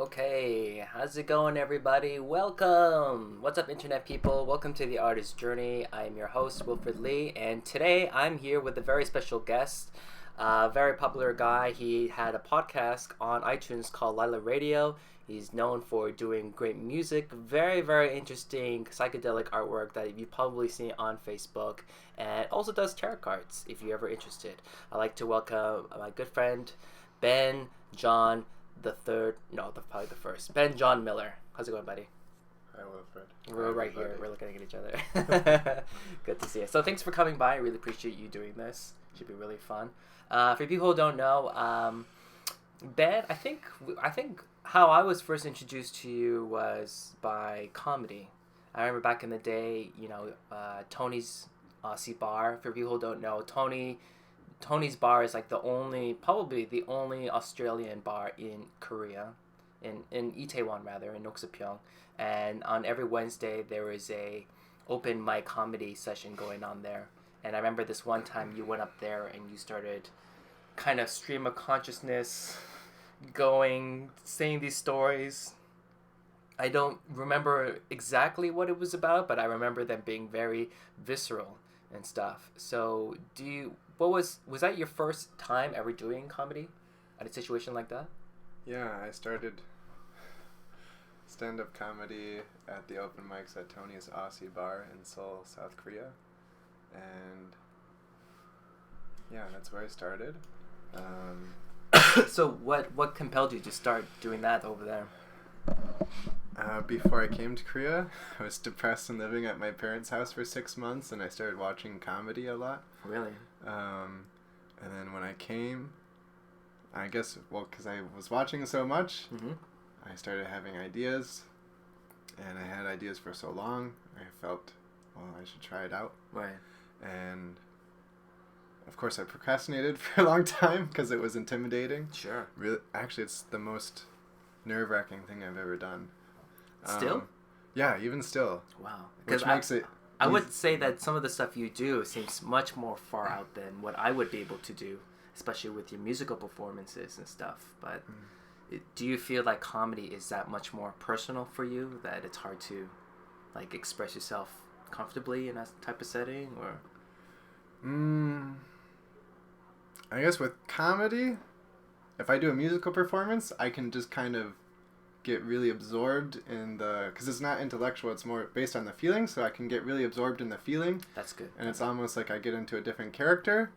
Okay, how's it going, everybody? Welcome! What's up, internet people? Welcome to The Artist Journey. I'm your host, Wilfred Lee, and today I'm here with a very special guest, a very popular guy. He had a podcast on iTunes called Lila Radio. He's known for doing great music, very, very interesting psychedelic artwork that you've probably seen on Facebook, and also does tarot cards if you're ever interested. I'd like to welcome my good friend, Ben John the third, no, probably the first. Ben John Miller. How's it going, buddy? Hi, Wilfred. We're right here. We're looking at each other. Good to see you. So thanks for coming by. I really appreciate you doing this. Should be really fun. For people who don't know, Ben, I think how I was first introduced to you was by comedy. I remember back in the day, Tony's Aussie Bar. For people who don't know, Tony's bar is like probably the only Australian bar in Korea, in Itaewon rather, in Noksapyeong. And on every Wednesday there is a open mic comedy session going on there. And I remember this one time you went up there and you started kind of stream of consciousness saying these stories. I don't remember exactly what it was about, but I remember them being very visceral and stuff. So was that your first time ever doing comedy at a situation like that? Yeah, I started stand-up comedy at the open mics at Tony's Aussie Bar in Seoul, South Korea. And yeah, that's where I started. So what compelled you to start doing that over there? Before I came to Korea, I was depressed and living at my parents' house for 6 months, and I started watching comedy a lot. Really? And then when I came, I guess, because I was watching so much, I started having ideas, and I had ideas for so long, I felt, I should try it out. Right. And of course I procrastinated for a long time because it was intimidating. Sure. Really, actually, it's the most nerve-wracking thing I've ever done. Still? Yeah, even still. Wow. Which makes it... I would say that some of the stuff you do seems much more far out than what I would be able to do, especially with your musical performances and stuff. But do you feel like comedy is that much more personal for you, that it's hard to express yourself comfortably in that type of setting? Or I guess with comedy, if I do a musical performance, I can just kind of get really absorbed in because it's not intellectual, it's more based on the feeling, so I can get really absorbed in the feeling. That's good. And it's almost like I get into a different character.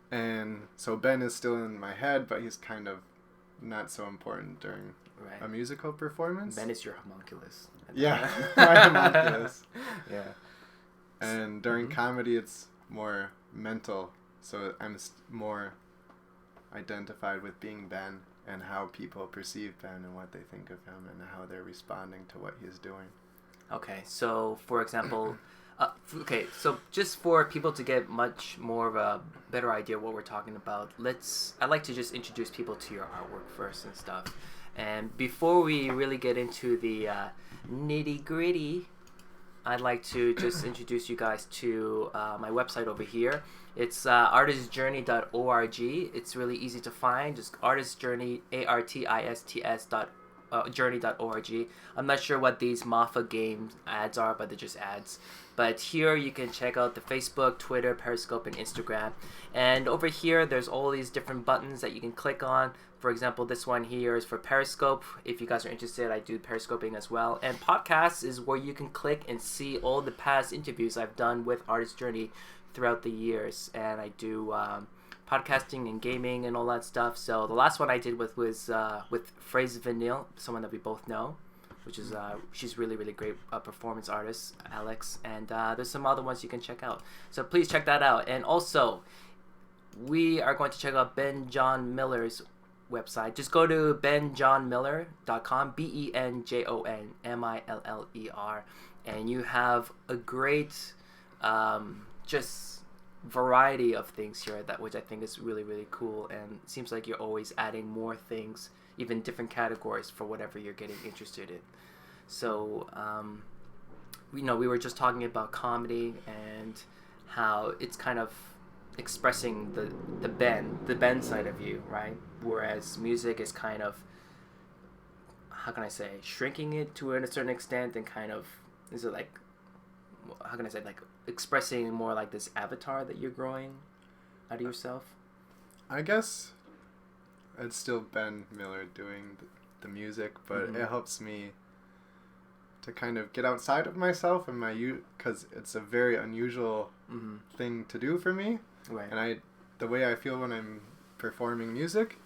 And so Ben is still in my head, but he's kind of not so important during a musical performance. Ben is your homunculus. Yeah, my homunculus. Yeah. And during comedy, it's more mental, so I'm more identified with being Ben and how people perceive Ben and what they think of him and how they're responding to what he's doing. Okay, so for example, so just for people to get much more of a better idea of what we're talking about, I'd like to just introduce people to your artwork first and stuff. And before we really get into the nitty-gritty, I'd like to just introduce you guys to my website over here. It's artistjourney.org. It's really easy to find. Just artistjourney, journey.org. I'm not sure what these Mafa game ads are, but they're just ads. But here you can check out the Facebook, Twitter, Periscope, and Instagram. And over here, there's all these different buttons that you can click on. For example, this one here is for Periscope. If you guys are interested, I do Periscoping as well. And podcasts is where you can click and see all the past interviews I've done with Artist Journey throughout the years. And I do podcasting and gaming and all that stuff. So the last one I did was with Phrase Vanille, someone that we both know, which is she's really, really great performance artist, Alex. And there's some other ones you can check out. So please check that out. And also, we are going to check out Ben John Miller's website. Just go to benjohnmiller.com, BenJonMiller, and you have a great just variety of things here, which I think is really, really cool, and it seems like you're always adding more things, even different categories for whatever you're getting interested in. So we were just talking about comedy and how it's kind of expressing the Ben side of you, right? Whereas music is kind of, how can I say, shrinking it to a certain extent, and kind of, is it like, how can I say, like expressing more like this avatar that you're growing out of yourself? I guess it's still Ben Miller doing the music, but it helps me to kind of get outside of myself and because it's a very unusual thing to do for me. Right. And the way I feel when I'm performing music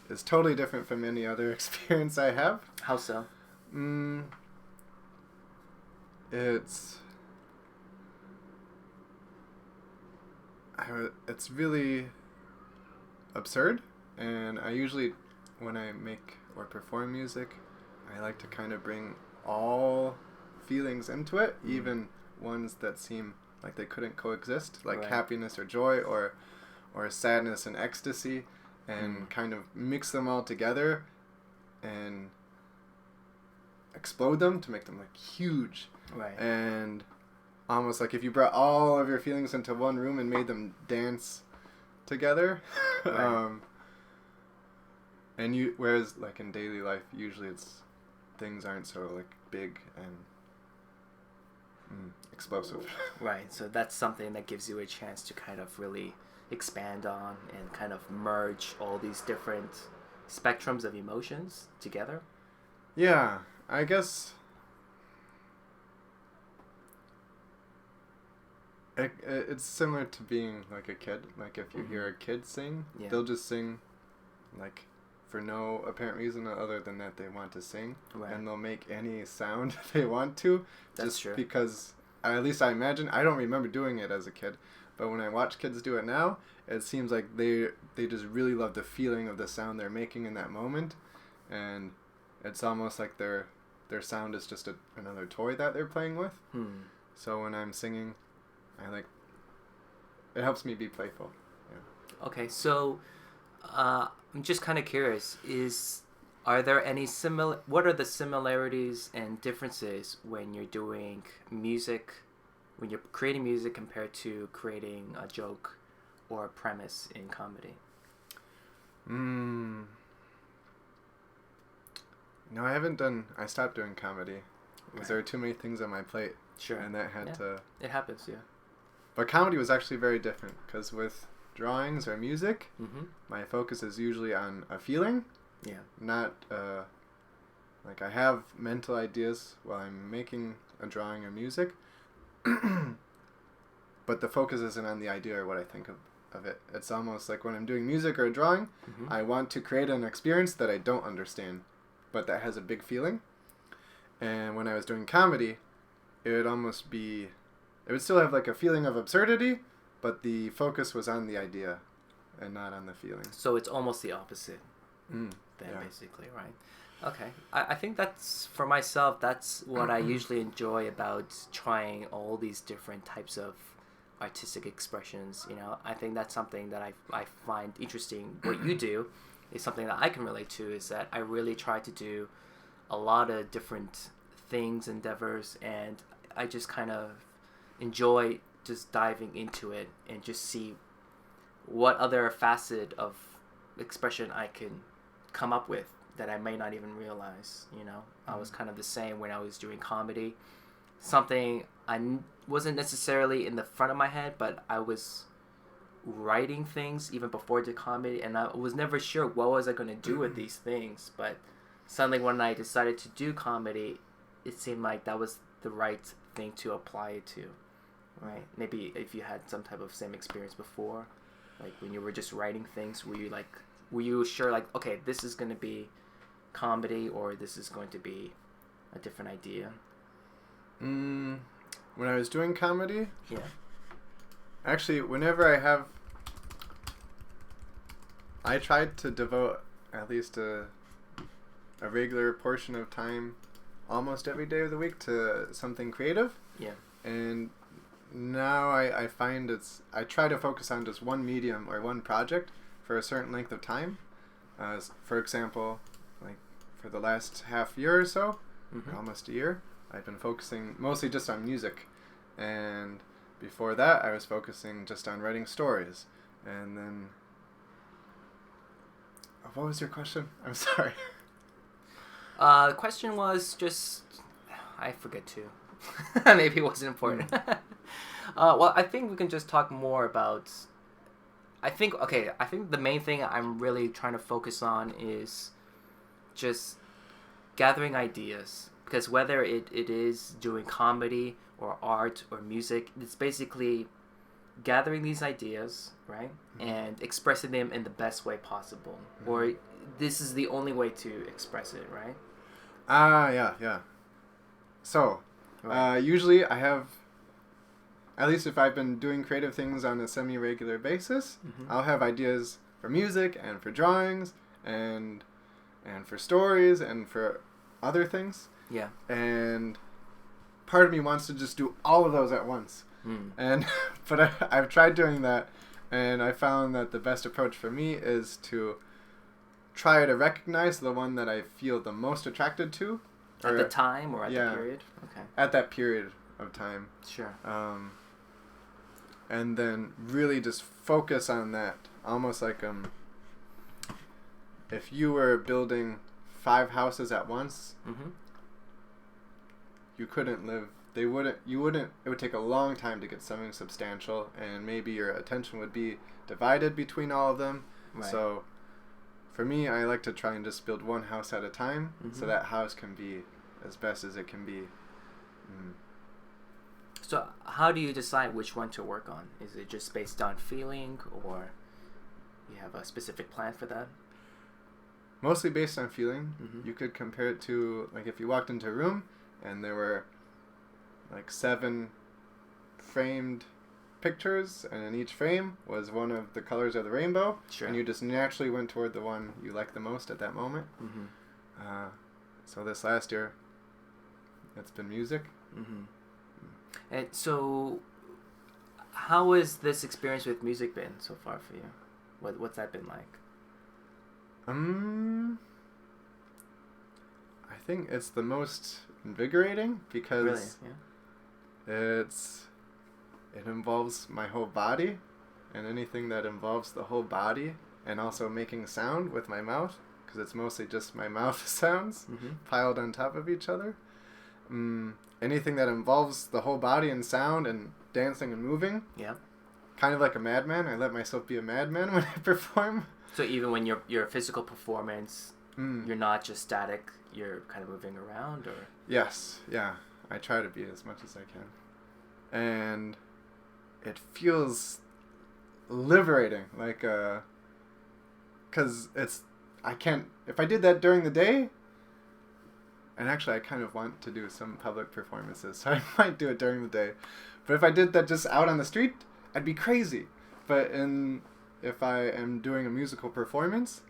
is totally different from any other experience I have. How so? It's really absurd, and I usually, when I make or perform music, I like to kind of bring all feelings into it, even ones that seem like they couldn't coexist, like happiness or joy or sadness and ecstasy, and kind of mix them all together and explode them to make them like huge. Right. And almost like if you brought all of your feelings into one room and made them dance together. Right. Whereas like in daily life, usually things aren't so like big and explosive. Right. So that's something that gives you a chance to kind of really expand on and kind of merge all these different spectrums of emotions together. Yeah, I guess it's similar to being like a kid. Like if you hear a kid sing, they'll just sing like for no apparent reason other than that they want to sing. Right. And they'll make any sound they want to. That's just true. Because, at least I imagine, I don't remember doing it as a kid, but when I watch kids do it now, it seems like they just really love the feeling of the sound they're making in that moment, and it's almost like their sound is just another toy that they're playing with. So when I'm singing, it helps me be playful. Yeah. Okay, so I'm just kind of curious, are there any what are the similarities and differences when you're doing music, when you're creating music compared to creating a joke or a premise in comedy? No, I stopped doing comedy because there were too many things on my plate. Sure. And that had to... It happens, yeah. But comedy was actually very different because with drawings or music, my focus is usually on a feeling. Yeah. Not, like I have mental ideas while I'm making a drawing or music, but the focus isn't on the idea or what I think of it. It's almost like when I'm doing music or a drawing, I want to create an experience that I don't understand, but that has a big feeling. And when I was doing comedy, it would still have like a feeling of absurdity, but the focus was on the idea and not on the feeling. So it's almost the opposite basically, right? Okay. I think that's, for myself, that's what I usually enjoy about trying all these different types of artistic expressions. You know, I think that's something that I find interesting. What you do is something that I can relate to, is that I really try to do a lot of different things, endeavors, and I just kind of enjoy just diving into it and just see what other facet of expression I can come up with that I may not even realize. You know, I was kind of the same when I was doing comedy. Something wasn't necessarily in the front of my head, but I was writing things even before I did comedy, and I was never sure what was I going to do with these things. But suddenly when I decided to do comedy, it seemed like that was the right thing to apply it to, right? Maybe if you had some type of same experience before, like when you were just writing things, were you sure, like, okay, this is going to be comedy or this is going to be a different idea? When I was doing comedy? Yeah. Actually, whenever I tried to devote at least a regular portion of time almost every day of the week to something creative. Yeah. And now I find I try to focus on just one medium or one project for a certain length of time. For example, like for the last half year or so, almost a year, I've been focusing mostly just on music. And before that, I was focusing just on writing stories. And then... what was your question? I'm sorry. The question was just, I forget too. Maybe it wasn't important. Well, I think we can just talk more about. I think the main thing I'm really trying to focus on is just gathering ideas, because whether it is doing comedy or art or music, it's basically gathering these ideas, right, and expressing them in the best way possible, or this is the only way to express it, right? Yeah. So, usually I have, at least if I've been doing creative things on a semi-regular basis, I'll have ideas for music and for drawings and for stories and for other things. Yeah. And part of me wants to just do all of those at once. But I've tried doing that, and I found that the best approach for me is to try to recognize the one that I feel the most attracted to. At the time or at the period? Okay. At that period of time. Sure. And then really just focus on that. Almost like if you were building 5 houses at once, you couldn't live. You wouldn't. It would take a long time to get something substantial, and maybe your attention would be divided between all of them. Right. So, for me, I like to try and just build one house at a time, so that house can be as best as it can be. So, how do you decide which one to work on? Is it just based on feeling, or you have a specific plan for that? Mostly based on feeling. You could compare it to, like, if you walked into a room and there were like 7 framed pictures, and in each frame was one of the colors of the rainbow, and you just naturally went toward the one you liked the most at that moment. So this last year, it's been music. And so, how has this experience with music been so far for you? What's that been like? I think it's the most invigorating because it involves my whole body, and anything that involves the whole body, and also making sound with my mouth, because it's mostly just my mouth sounds piled on top of each other. Anything that involves the whole body and sound and dancing and moving. Yeah. Kind of like a madman. I let myself be a madman when I perform. So even when your physical performance, you're not just static, you're kind of moving around, or? Yes, yeah. I try to be as much as I can. And it feels liberating, like, because if I did that during the day, and actually I kind of want to do some public performances, so I might do it during the day, but if I did that just out on the street, I'd be crazy. But if I am doing a musical performance,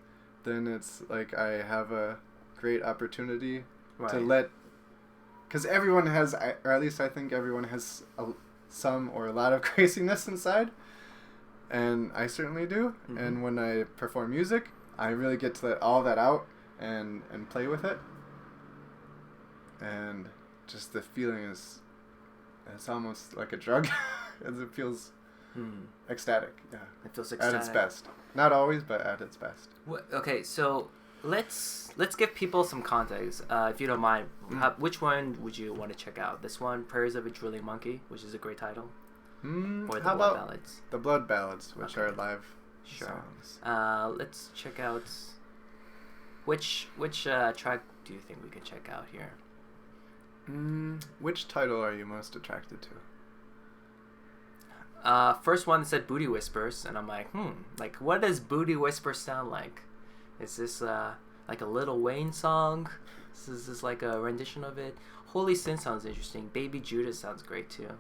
then it's like I have a great opportunity to let, because everyone has, or at least I think everyone has some or a lot of craziness inside, and I certainly do. And when I perform music, I really get to let all that out and play with it, and just the feeling is, it's almost like a drug. As it feels ecstatic. Yeah, it feels ecstatic at its best. Not always, but at its best. Okay, so let's give people some context, if you don't mind. Which one would you want to check out? This one, Prayers of a Drooling Monkey, which is a great title, or the Blood Ballads? The Blood Ballads, which are live songs. Let's check out which track do you think we could check out here? Which title are you most attracted to? First one said Booty Whispers, and I'm like, like, what does Booty Whispers sound like? Is this like a Lil Wayne song? Is this like a rendition of it? Holy Sin sounds interesting. Baby Judas sounds great too.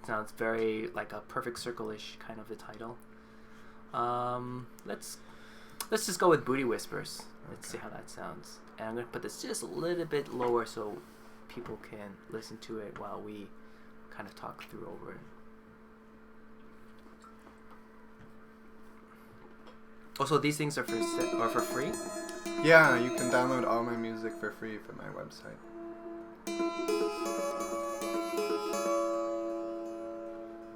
Sounds very like a Perfect Circle-ish kind of a title. Let's just go with Booty Whispers. Let's see how that sounds. And I'm gonna put this just a little bit lower so people can listen to it while we kind of talk through over it. Also, these things are for free? Yeah, you can download all my music for free from my website.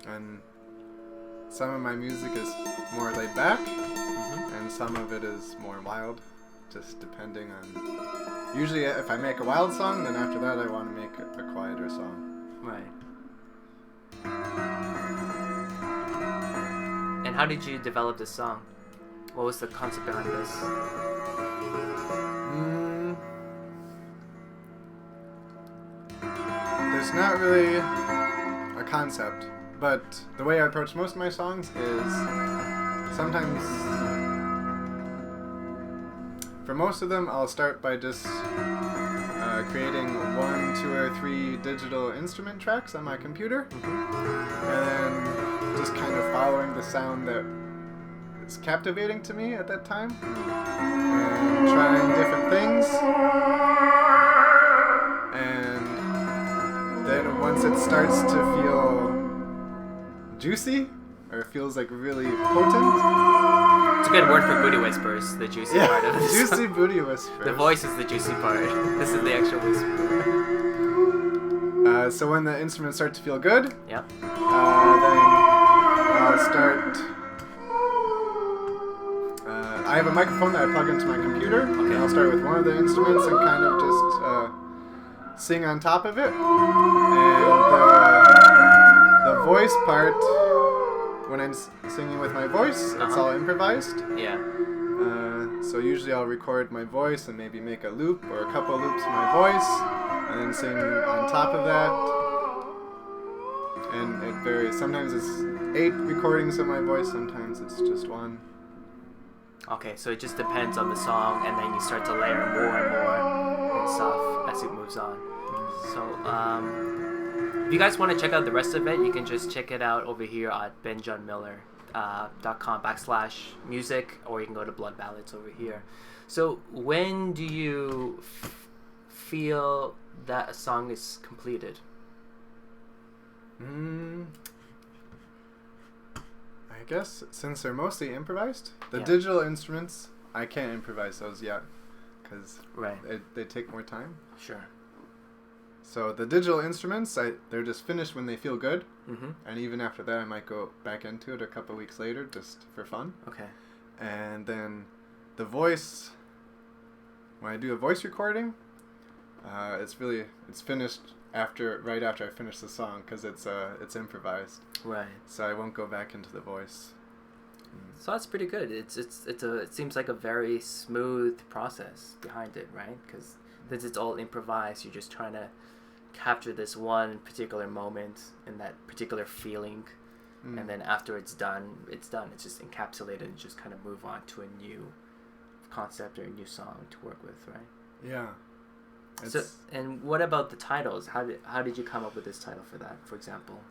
And some of my music is more laid back, and some of it is more wild. just depending on. Usually, if I make a wild song, then after that I want to make a quieter song. Right. And how did you develop this song? What was the concept behind this? There's not really a concept, but the way I approach most of my songs is sometimes, for most of them, I'll start by just creating 1, 2, or 3 digital instrument tracks on my computer, and then just kind of following the sound that is captivating to me at that time, and trying different things, and then once it starts to feel juicy, or feels like really potent. It's a good word for booty whispers, the juicy part of this. Juicy booty whispers. The voice is the juicy part. This is the actual whisper. So when the instruments start to feel good, Yep. then I'll start. I have a microphone that I plug into my computer, and I'll start with one of the instruments and kind of just sing on top of it. And the voice part, when I'm singing with my voice, it's all improvised. Yeah. So usually I'll record my voice and maybe make a loop or a couple of loops of my voice, and then sing on top of that. And it varies. Sometimes it's 8 recordings of my voice, sometimes it's just 1. Okay, so it just depends on the song, and then you start to layer more and more and stuff as it moves on. So, if you guys want to check out the rest of it, you can just check it out over here at benjohnmiller.com/music, or you can go to Blood Ballots over here. So, when do you feel that a song is completed? I guess since they're mostly improvised, the Yeah. digital instruments, I can't improvise those yet because Right. they take more time. Sure. So the digital instruments, they're just finished when they feel good, Mm-hmm. and even after that I might go back into it a couple of weeks later just for fun. Okay. And then the voice, when I do a voice recording, it's finished right after I finish the song because it's improvised. Right. So I won't go back into the voice. So that's pretty good. It seems like a very smooth process behind it, right? Because since it's all improvised, you're just trying to capture this one particular moment and that particular feeling, and then after it's done. It's just encapsulated and just kind of move on to a new concept or a new song to work with, right? Yeah. So, and what about the titles? How did you come up with this title for that, for example?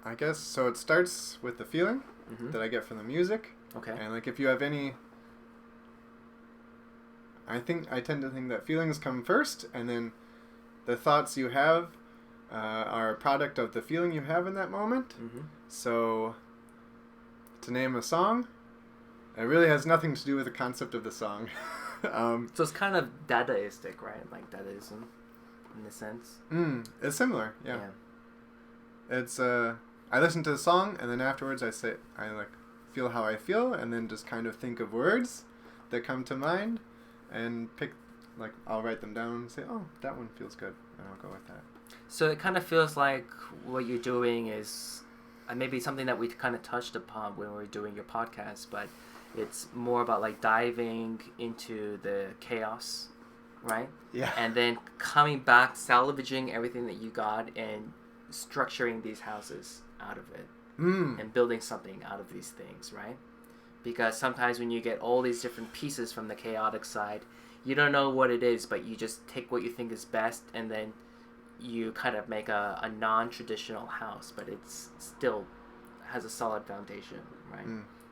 I guess so. It starts with the feeling that I get from the music. Okay. And like if you have any, I tend to think that feelings come first, and then the thoughts you have are a product of the feeling you have in that moment. So to name a song, it really has nothing to do with the concept of the song. So it's kind of Dadaistic, right? Like Dadaism, in a sense. It's similar, yeah. It's I listen to the song, and then afterwards I feel how I feel, and then just kind of think of words that come to mind, and I'll write them down and say, oh, that one feels good, and I'll go with that. So it kind of feels like what you're doing is maybe something that we kind of touched upon when we were doing your podcast, but it's more about like diving into the chaos, right? Yeah. And then coming back, salvaging everything that you got and structuring these houses out of it and building something out of these things, right? Because sometimes when you get all these different pieces from the chaotic side, you don't know what it is, but you just take what you think is best, and then you kind of make a non-traditional house, but it's still has a solid foundation, right?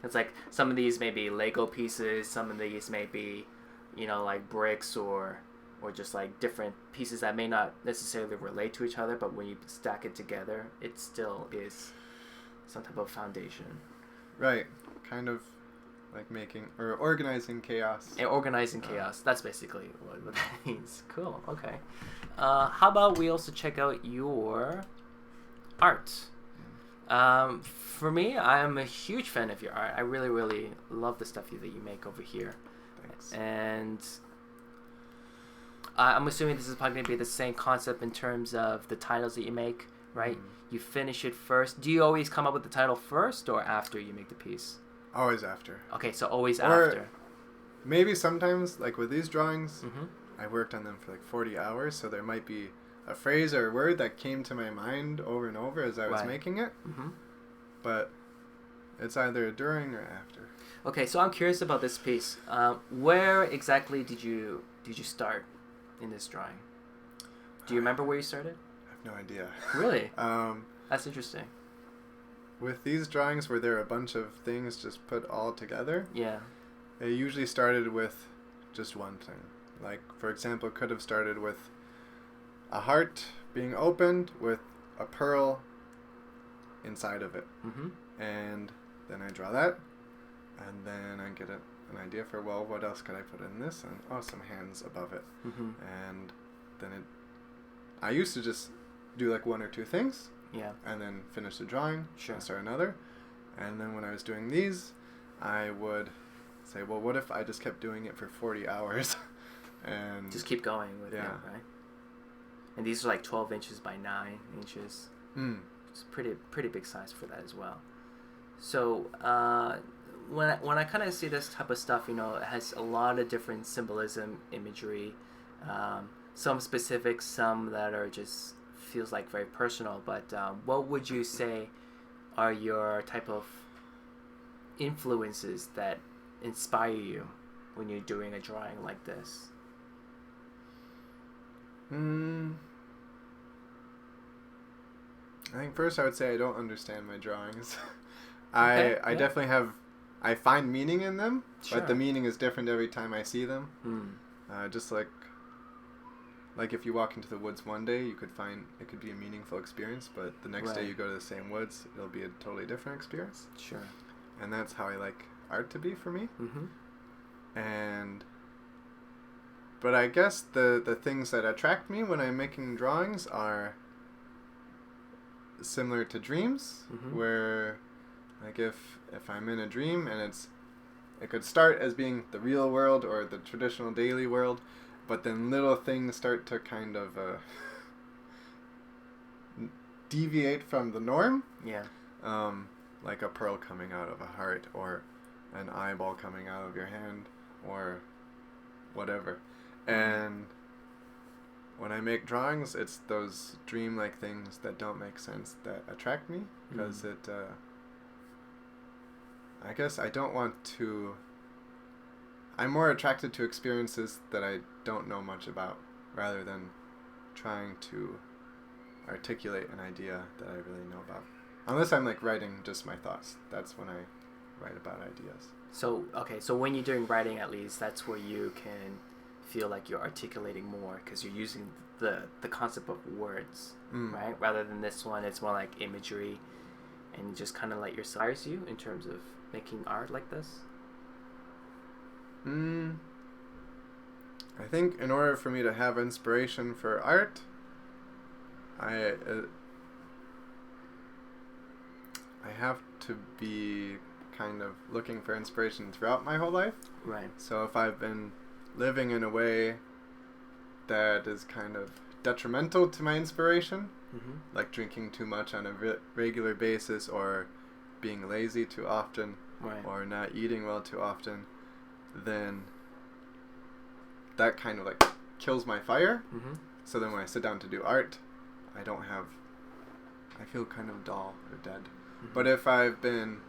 It's like some of these may be Lego pieces, some of these may be, like bricks or just like different pieces that may not necessarily relate to each other, but when you stack it together, it still is some type of foundation. Right. Kind of like making or organizing chaos. And organizing chaos. That's basically what that means. Cool. Okay. How about we also check out your art? For me, I'm a huge fan of your art. I really, really love the stuff that you make over here. Thanks. And I'm assuming this is probably going to be the same concept in terms of the titles that you make, right? You finish it first. Do you always come up with the title first or after you make the piece? Always after. Okay, so always Or after. maybe sometimes, like with these drawings, I worked on them for like 40 hours, so there might be a phrase or a word that came to my mind over and over as I was making it. But it's either during or after. Okay, so I'm curious about this piece. Where exactly did you start in this drawing? Do you remember where you started? I have no idea. Really? That's interesting. With these drawings where there are a bunch of things just put all together, yeah, it usually started with just one thing. Like, for example, could have started with a heart being opened with a pearl inside of it. And then I draw that, and then I get an idea for, well, what else could I put in this? And, oh, some hands above it. And then I used to just do like one or two things. Yeah. And then finish the drawing. Sure. And start another. And then when I was doing these, I would say, well, what if I just kept doing it for 40 hours? And just keep going with it, right? And these are like 12 inches by 9 inches. It's pretty big size for that as well. So when I kind of see this type of stuff, it has a lot of different symbolism, imagery, some specific, some that are just feels like very personal. But what would you say are your type of influences that inspire you when you're doing a drawing like this? I think first I would say I don't understand my drawings. Okay, I definitely have, I find meaning in them, Sure. but the meaning is different every time I see them. Just like if you walk into the woods one day, you could find it could be a meaningful experience, but the next day you go to the same woods, it'll be a totally different experience. Sure. And that's how I like art to be for me. But I guess the things that attract me when I'm making drawings are similar to dreams, where like if I'm in a dream and it could start as being the real world or the traditional daily world, but then little things start to kind of deviate from the norm. Yeah. Like a pearl coming out of a heart, or an eyeball coming out of your hand, or whatever. And when I make drawings, it's those dreamlike things that don't make sense that attract me, because I guess I don't want to... I'm more attracted to experiences that I don't know much about, rather than trying to articulate an idea that I really know about. Unless I'm like writing just my thoughts. That's when I write about ideas. So, okay, so when you're doing writing, at least, that's where you can feel like you're articulating more, because you're using the concept of words, right? Rather than this one, it's more like imagery, and you just kind of let yourself inspire you in terms of making art like this. I think in order for me to have inspiration for art, I have to be kind of looking for inspiration throughout my whole life. Right. So if I've been living in a way that is kind of detrimental to my inspiration, like drinking too much on a regular basis, or being lazy too often, or not eating well too often, then that kind of like kills my fire. So then when I sit down to do art, I feel kind of dull or dead. But if I've been,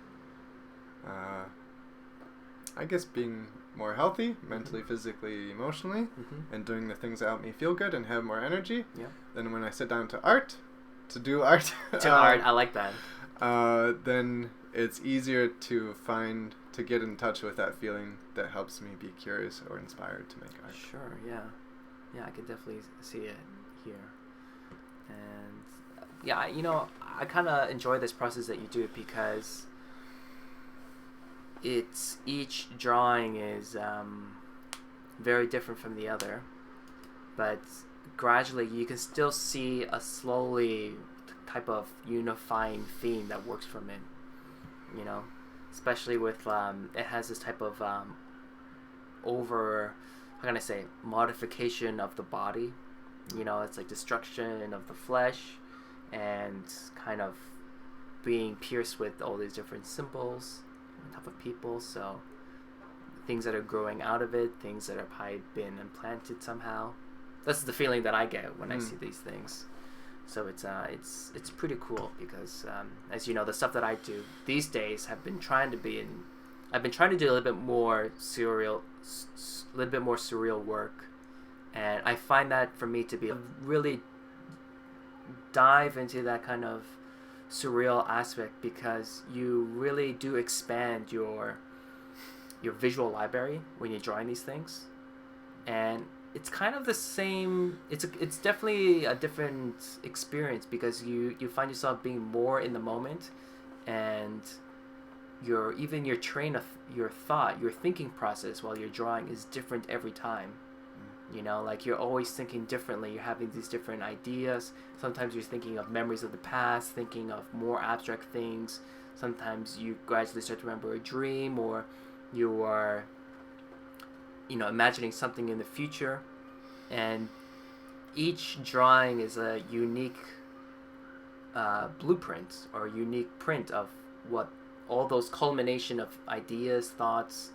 I guess, being more healthy, mentally, physically, emotionally, and doing the things that help me feel good and have more energy, then when I sit down to do art, I like that. then it's easier to get in touch with that feeling that helps me be curious or inspired to make art. Sure, yeah. I can definitely see it here. And I kind of enjoy this process that you do, because each drawing is very different from the other, but gradually you can still see a slowly type of unifying theme that works from it, you know, especially with it has this type of over, how can I say, modification of the body, you know, it's like destruction of the flesh and kind of being pierced with all these different symbols on top of people. So things that are growing out of it, things that have probably been implanted somehow. That's the feeling that I get when I see these things. So it's pretty cool because as you know, the stuff that I do these days I've been trying to do a little bit more surreal work, and I find that for me to be really dive into that kind of surreal aspect, because you really do expand your visual library when you're drawing these things, and it's kind of the same. It's definitely a different experience because you find yourself being more in the moment, and your train of your thought, your thinking process while you're drawing is different every time. You know, like you're always thinking differently. You're having these different ideas. Sometimes you're thinking of memories of the past, thinking of more abstract things. Sometimes you gradually start to remember a dream, or you are, you know, imagining something in the future. And each drawing is a unique blueprint or a unique print of what all those culmination of ideas, thoughts,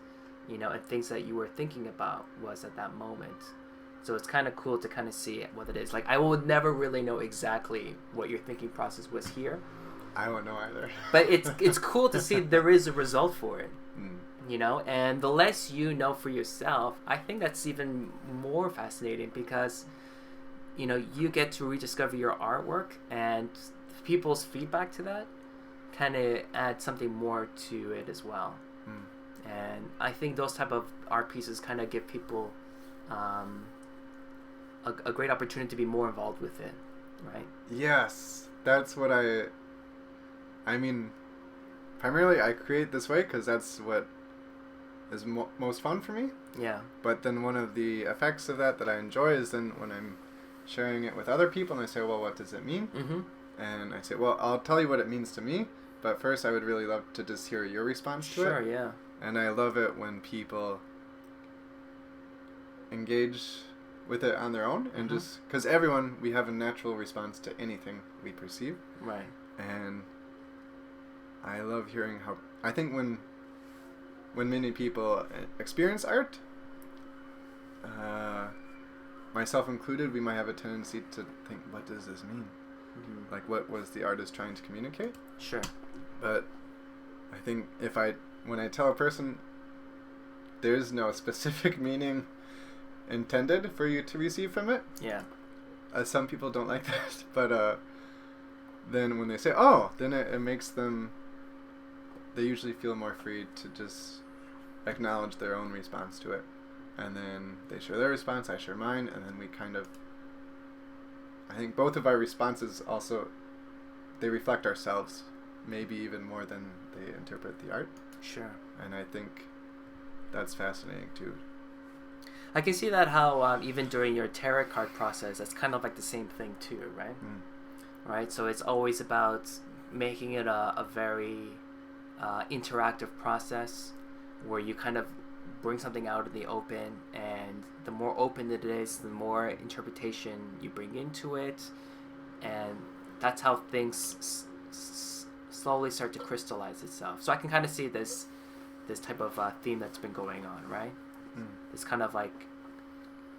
you know, and things that you were thinking about was at that moment. So it's kind of cool to kind of see what it is. Like, I would never really know exactly what your thinking process was here. I won't know either. But it's cool to see there is a result for it. You know, and the less you know for yourself, I think that's even more fascinating because, you know, you get to rediscover your artwork, and people's feedback to that kind of adds something more to it as well. And I think those type of art pieces kind of give people a great opportunity to be more involved with it, right? Yes, that's what I mean, primarily I create this way because that's what is most fun for me. Yeah. But then one of the effects of that I enjoy is then when I'm sharing it with other people and they say, well, what does it mean? And I say, well, I'll tell you what it means to me, but first I would really love to just hear your response to it. Sure, yeah. And I love it when people engage with it on their own, and just because we have a natural response to anything we perceive. Right. And I love hearing how, I think when many people experience art, myself included, we might have a tendency to think, what does this mean? Like, what was the artist trying to communicate? Sure. But I think when I tell a person there's no specific meaning intended for you to receive from it. Yeah. Some people don't like that, but then when they say, oh, then it makes them, they usually feel more free to just acknowledge their own response to it. And then they share their response, I share mine, and then we kind of, I think both of our responses also, they reflect ourselves, maybe even more than they interpret the art. Sure. And I think that's fascinating too. I can see that how even during your tarot card process, that's kind of like the same thing too, right? Right. So it's always about making it a very interactive process where you kind of bring something out in the open, and the more open it is, the more interpretation you bring into it, and that's how things slowly start to crystallize itself. So I can kind of see this type of theme that's been going on, right? It's kind of like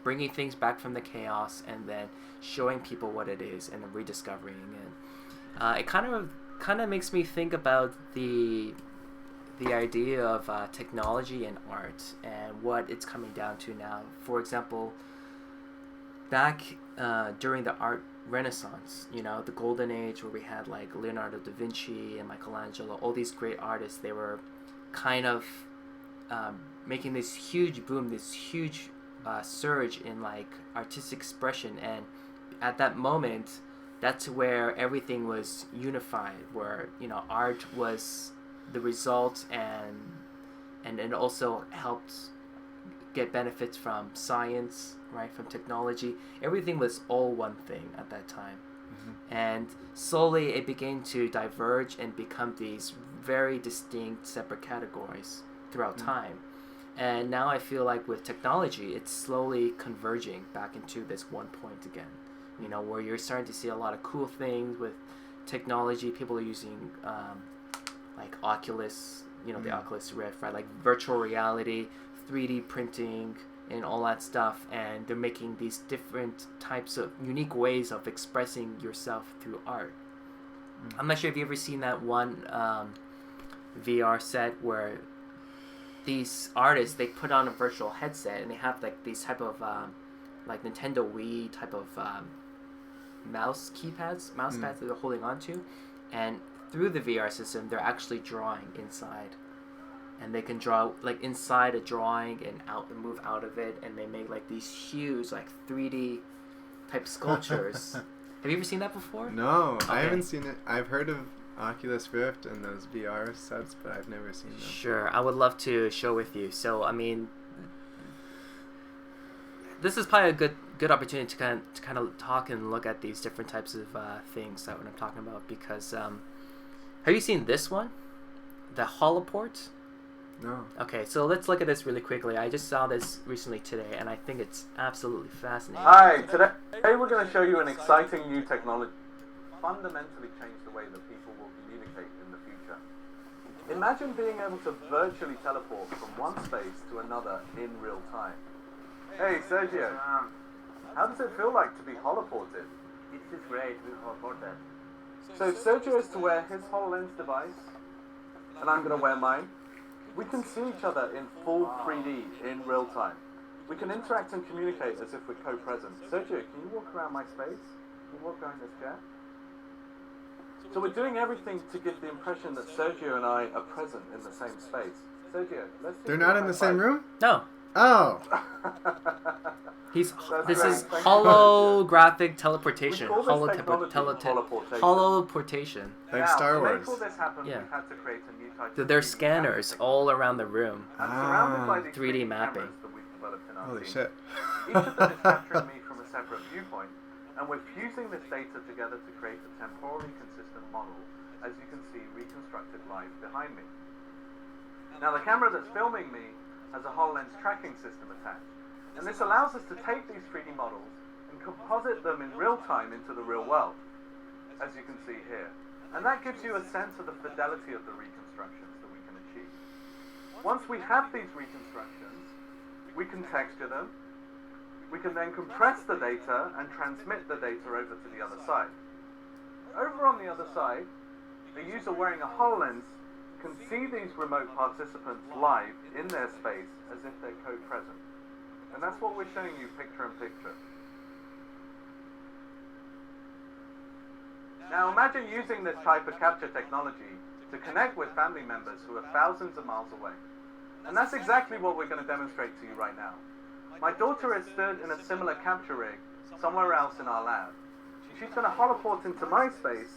bringing things back from the chaos and then showing people what it is and then rediscovering it. It kind of makes me think about the idea of technology and art and what it's coming down to now. For example, back during the art Renaissance, you know, the golden age where we had like Leonardo da Vinci and Michelangelo, all these great artists, they were kind of making this huge boom, this huge surge in like artistic expression, and at that moment, that's where everything was unified, where, you know, art was the result, and it also helped get benefits from science, right, from technology. Everything was all one thing at that time, And slowly it began to diverge and become these very distinct separate categories throughout time. And now I feel like with technology, it's slowly converging back into this one point again. You know, where you're starting to see a lot of cool things with technology. People are using like Oculus, you know, the Oculus Rift, right? Like virtual reality, 3D printing, and all that stuff. And they're making these different types of unique ways of expressing yourself through art. I'm not sure if you've ever seen that one VR set where these artists, they put on a virtual headset and they have like these type of like Nintendo Wii type of mouse pads that they're holding on to, and through the VR system they're actually drawing inside, and they can draw like inside a drawing and out and move out of it, and they make like these huge like 3D type sculptures. Have you ever seen that before? No, Okay. I haven't seen it. I've heard of Oculus Rift and those VR sets, but I've never seen them. Sure, I would love to show with you. So I mean, this is probably a good opportunity to kind of talk and look at these different types of things that what I'm talking about. Because have you seen this one, the Holoport? No. Okay, so let's look at this really quickly. I just saw this recently today, and I think it's absolutely fascinating. Hi, today we're going to show you an exciting new technology fundamentally change the way that people will communicate in the future. Imagine being able to virtually teleport from one space to another in real time. Hey Sergio, how does it feel like to be holoported? It is great, we holoported. So Sergio is to wear his HoloLens device, and I'm going to wear mine. We can see each other in full 3D in real time. We can interact and communicate as if we're co-present. Sergio, can you walk around my space? Can you walk around this chair? So we're doing everything to give the impression that Sergio and I are present in the same space. Sergio, let's do They're not in the same room? No. Oh. This great. is Thank you. holographic teleportation. We call this technology holoportation. Holoportation. Like Now, Star to Wars. make all this happen, Yeah. we've had to create a new type So of there's 3D scanners mapping all around the room. technology. I'm surrounded by these 3D mapping. cameras that we've developed in our Holy team. shit. Each of them is capturing me from a separate viewpoint, and we're fusing this data together to create a temporally consistent model, as you can see reconstructed live behind me. Now the camera that's filming me has a HoloLens tracking system attached, and this allows us to take these 3D models and composite them in real time into the real world, as you can see here. And that gives you a sense of the fidelity of the reconstructions that we can achieve. Once we have these reconstructions, we can texture them, we can then compress the data and transmit the data over to the other side. Over on the other side, a user wearing a HoloLens can see these remote participants live in their space as if they're co-present. And that's what we're showing you picture in picture. Now imagine using this type of capture technology to connect with family members who are thousands of miles away. And that's exactly what we're going to demonstrate to you right now. My daughter is stood in a similar capture rig somewhere else in our lab. She's going to holoport into my space,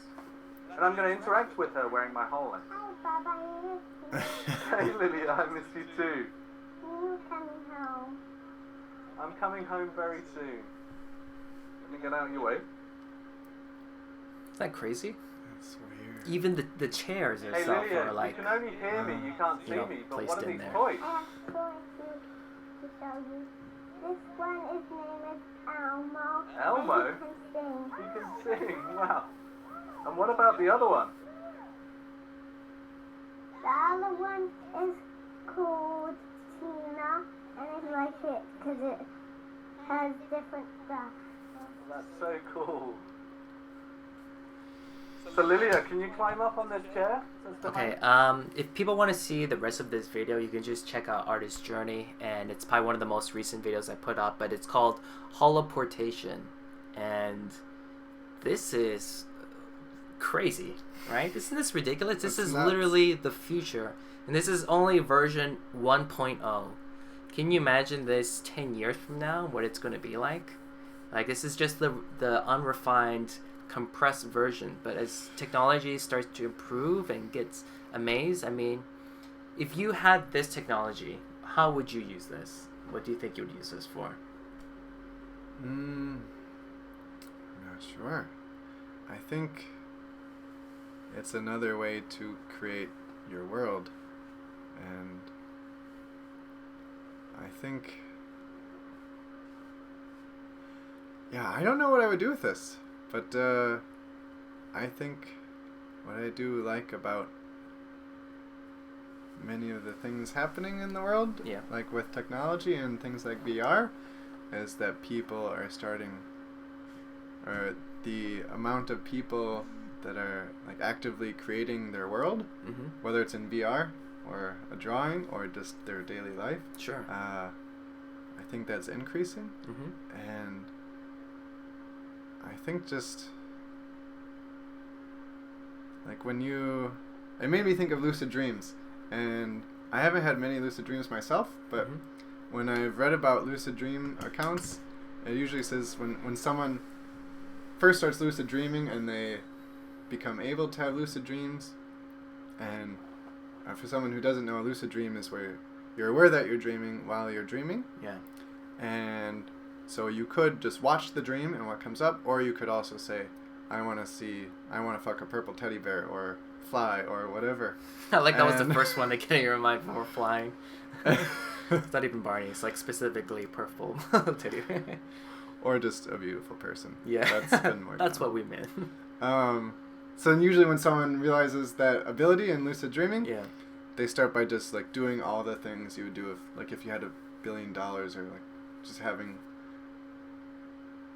and I'm going to interact with her wearing my HoloLens. Hi, Bob, I miss you. Hey Lilia, I miss you too. When are you coming home? I'm coming home very soon. Let me get out of your way. Isn't that crazy? That's weird. Even the chairs Hey itself Lilia, are like, you can only hear me, you can't see you know, me, but placed what are in these there. toys? I have toys to show you. This one is named Elmo. Elmo? And he can sing. You can sing, wow. And what about the other one? The other one is called Tina, and I like it because it has different stuff. That's so cool. So Lilia, can you climb up on this chair? That's okay, behind- if people want to see the rest of this video, you can just check out Artist Journey, and it's probably one of the most recent videos I put up, but it's called Holoportation, and this is crazy, right? Isn't this ridiculous? This That's is nuts. literally the future, and this is only version 1.0. Can you imagine this 10 years from now, what it's going to be like? Like, this is just the unrefined, compressed version, but as technology starts to improve and gets amazed, I mean, if you had this technology, how would you use this? What do you think you would use this for? I'm not sure. I think it's another way to create your world. And I think, yeah, I don't know what I would do with this, but I think what I do like about many of the things happening in the world, Yeah. like with technology and things like VR, is that people are starting, or the amount of people that are like actively creating their world, Mm-hmm. whether it's in VR or a drawing or just their daily life. Sure. I think that's increasing, Mm-hmm. and I think just like it made me think of lucid dreams, and I haven't had many lucid dreams myself, but Mhm. when I've read about lucid dream accounts, it usually says when someone first starts lucid dreaming and they become able to have lucid dreams, and for someone who doesn't know, a lucid dream is where you're aware that you're dreaming while you're dreaming. Yeah. And so you could just watch the dream and what comes up, or you could also say, I want to fuck a purple teddy bear or fly or whatever. I like that was the And- first one that came in your mind before flying. It's not even Barney. It's like specifically purple teddy bear. Or just a beautiful person. Yeah. That's been more That's common. what we meant. So then usually when someone realizes that ability in lucid dreaming, Yeah. they start by just like doing all the things you would do if you had $1 billion, or like just having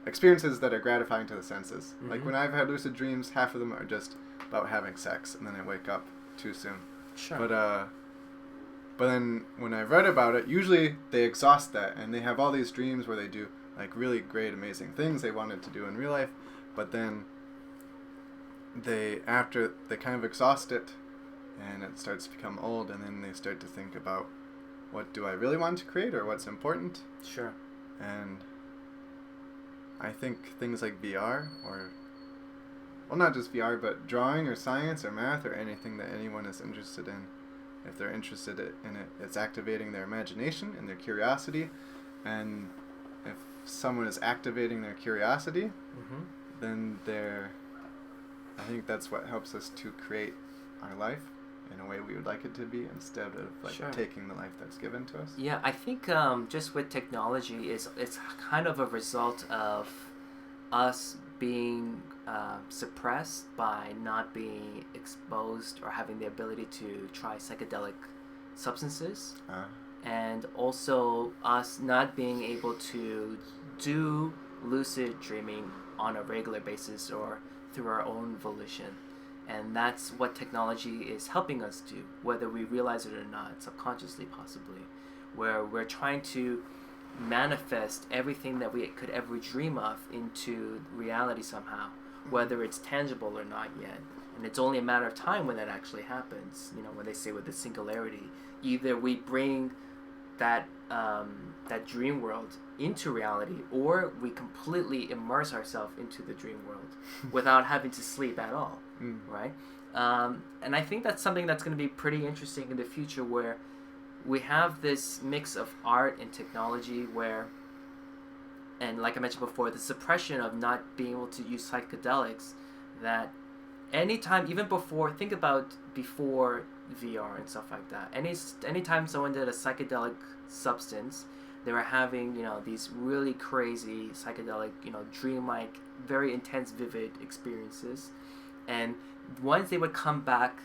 experiences that are gratifying to the senses. Like Mhm. when I've had lucid dreams, half of them are just about having sex, and then I wake up too soon. Sure. But then when I've read about it, usually they exhaust that, and they have all these dreams where they do like really great, amazing things they wanted to do in real life, but then after they kind of exhaust it, and it starts to become old, and then they start to think about, what do I really want to create, or what's important? Sure. And I think things like VR, or well, not just VR, but drawing or science or math or anything that anyone is interested in, if they're interested in it, it's activating their imagination and their curiosity. And if someone is activating their curiosity, Mm-hmm. then I think that's what helps us to create our life in a way we would like it to be, instead of like Sure. taking the life that's given to us. Yeah, I think just with technology, it's kind of a result of us being suppressed by not being exposed or having the ability to try psychedelic substances, and also us not being able to do lucid dreaming on a regular basis or through our own volition. And that's what technology is helping us do, whether we realize it or not, subconsciously possibly, where we're trying to manifest everything that we could ever dream of into reality somehow, whether it's tangible or not yet. And it's only a matter of time when that actually happens. You know, when they say with the singularity, either we bring that dream world into reality, or we completely immerse ourselves into the dream world without having to sleep at all. Right? And I think that's something that's going to be pretty interesting in the future, where we have this mix of art and technology where, and like I mentioned before, the suppression of not being able to use psychedelics, that anytime, even before, think about before VR and stuff like that, anytime someone did a psychedelic substance, they were having, you know, these really crazy psychedelic, you know, dreamlike, very intense, vivid experiences. And once they would come back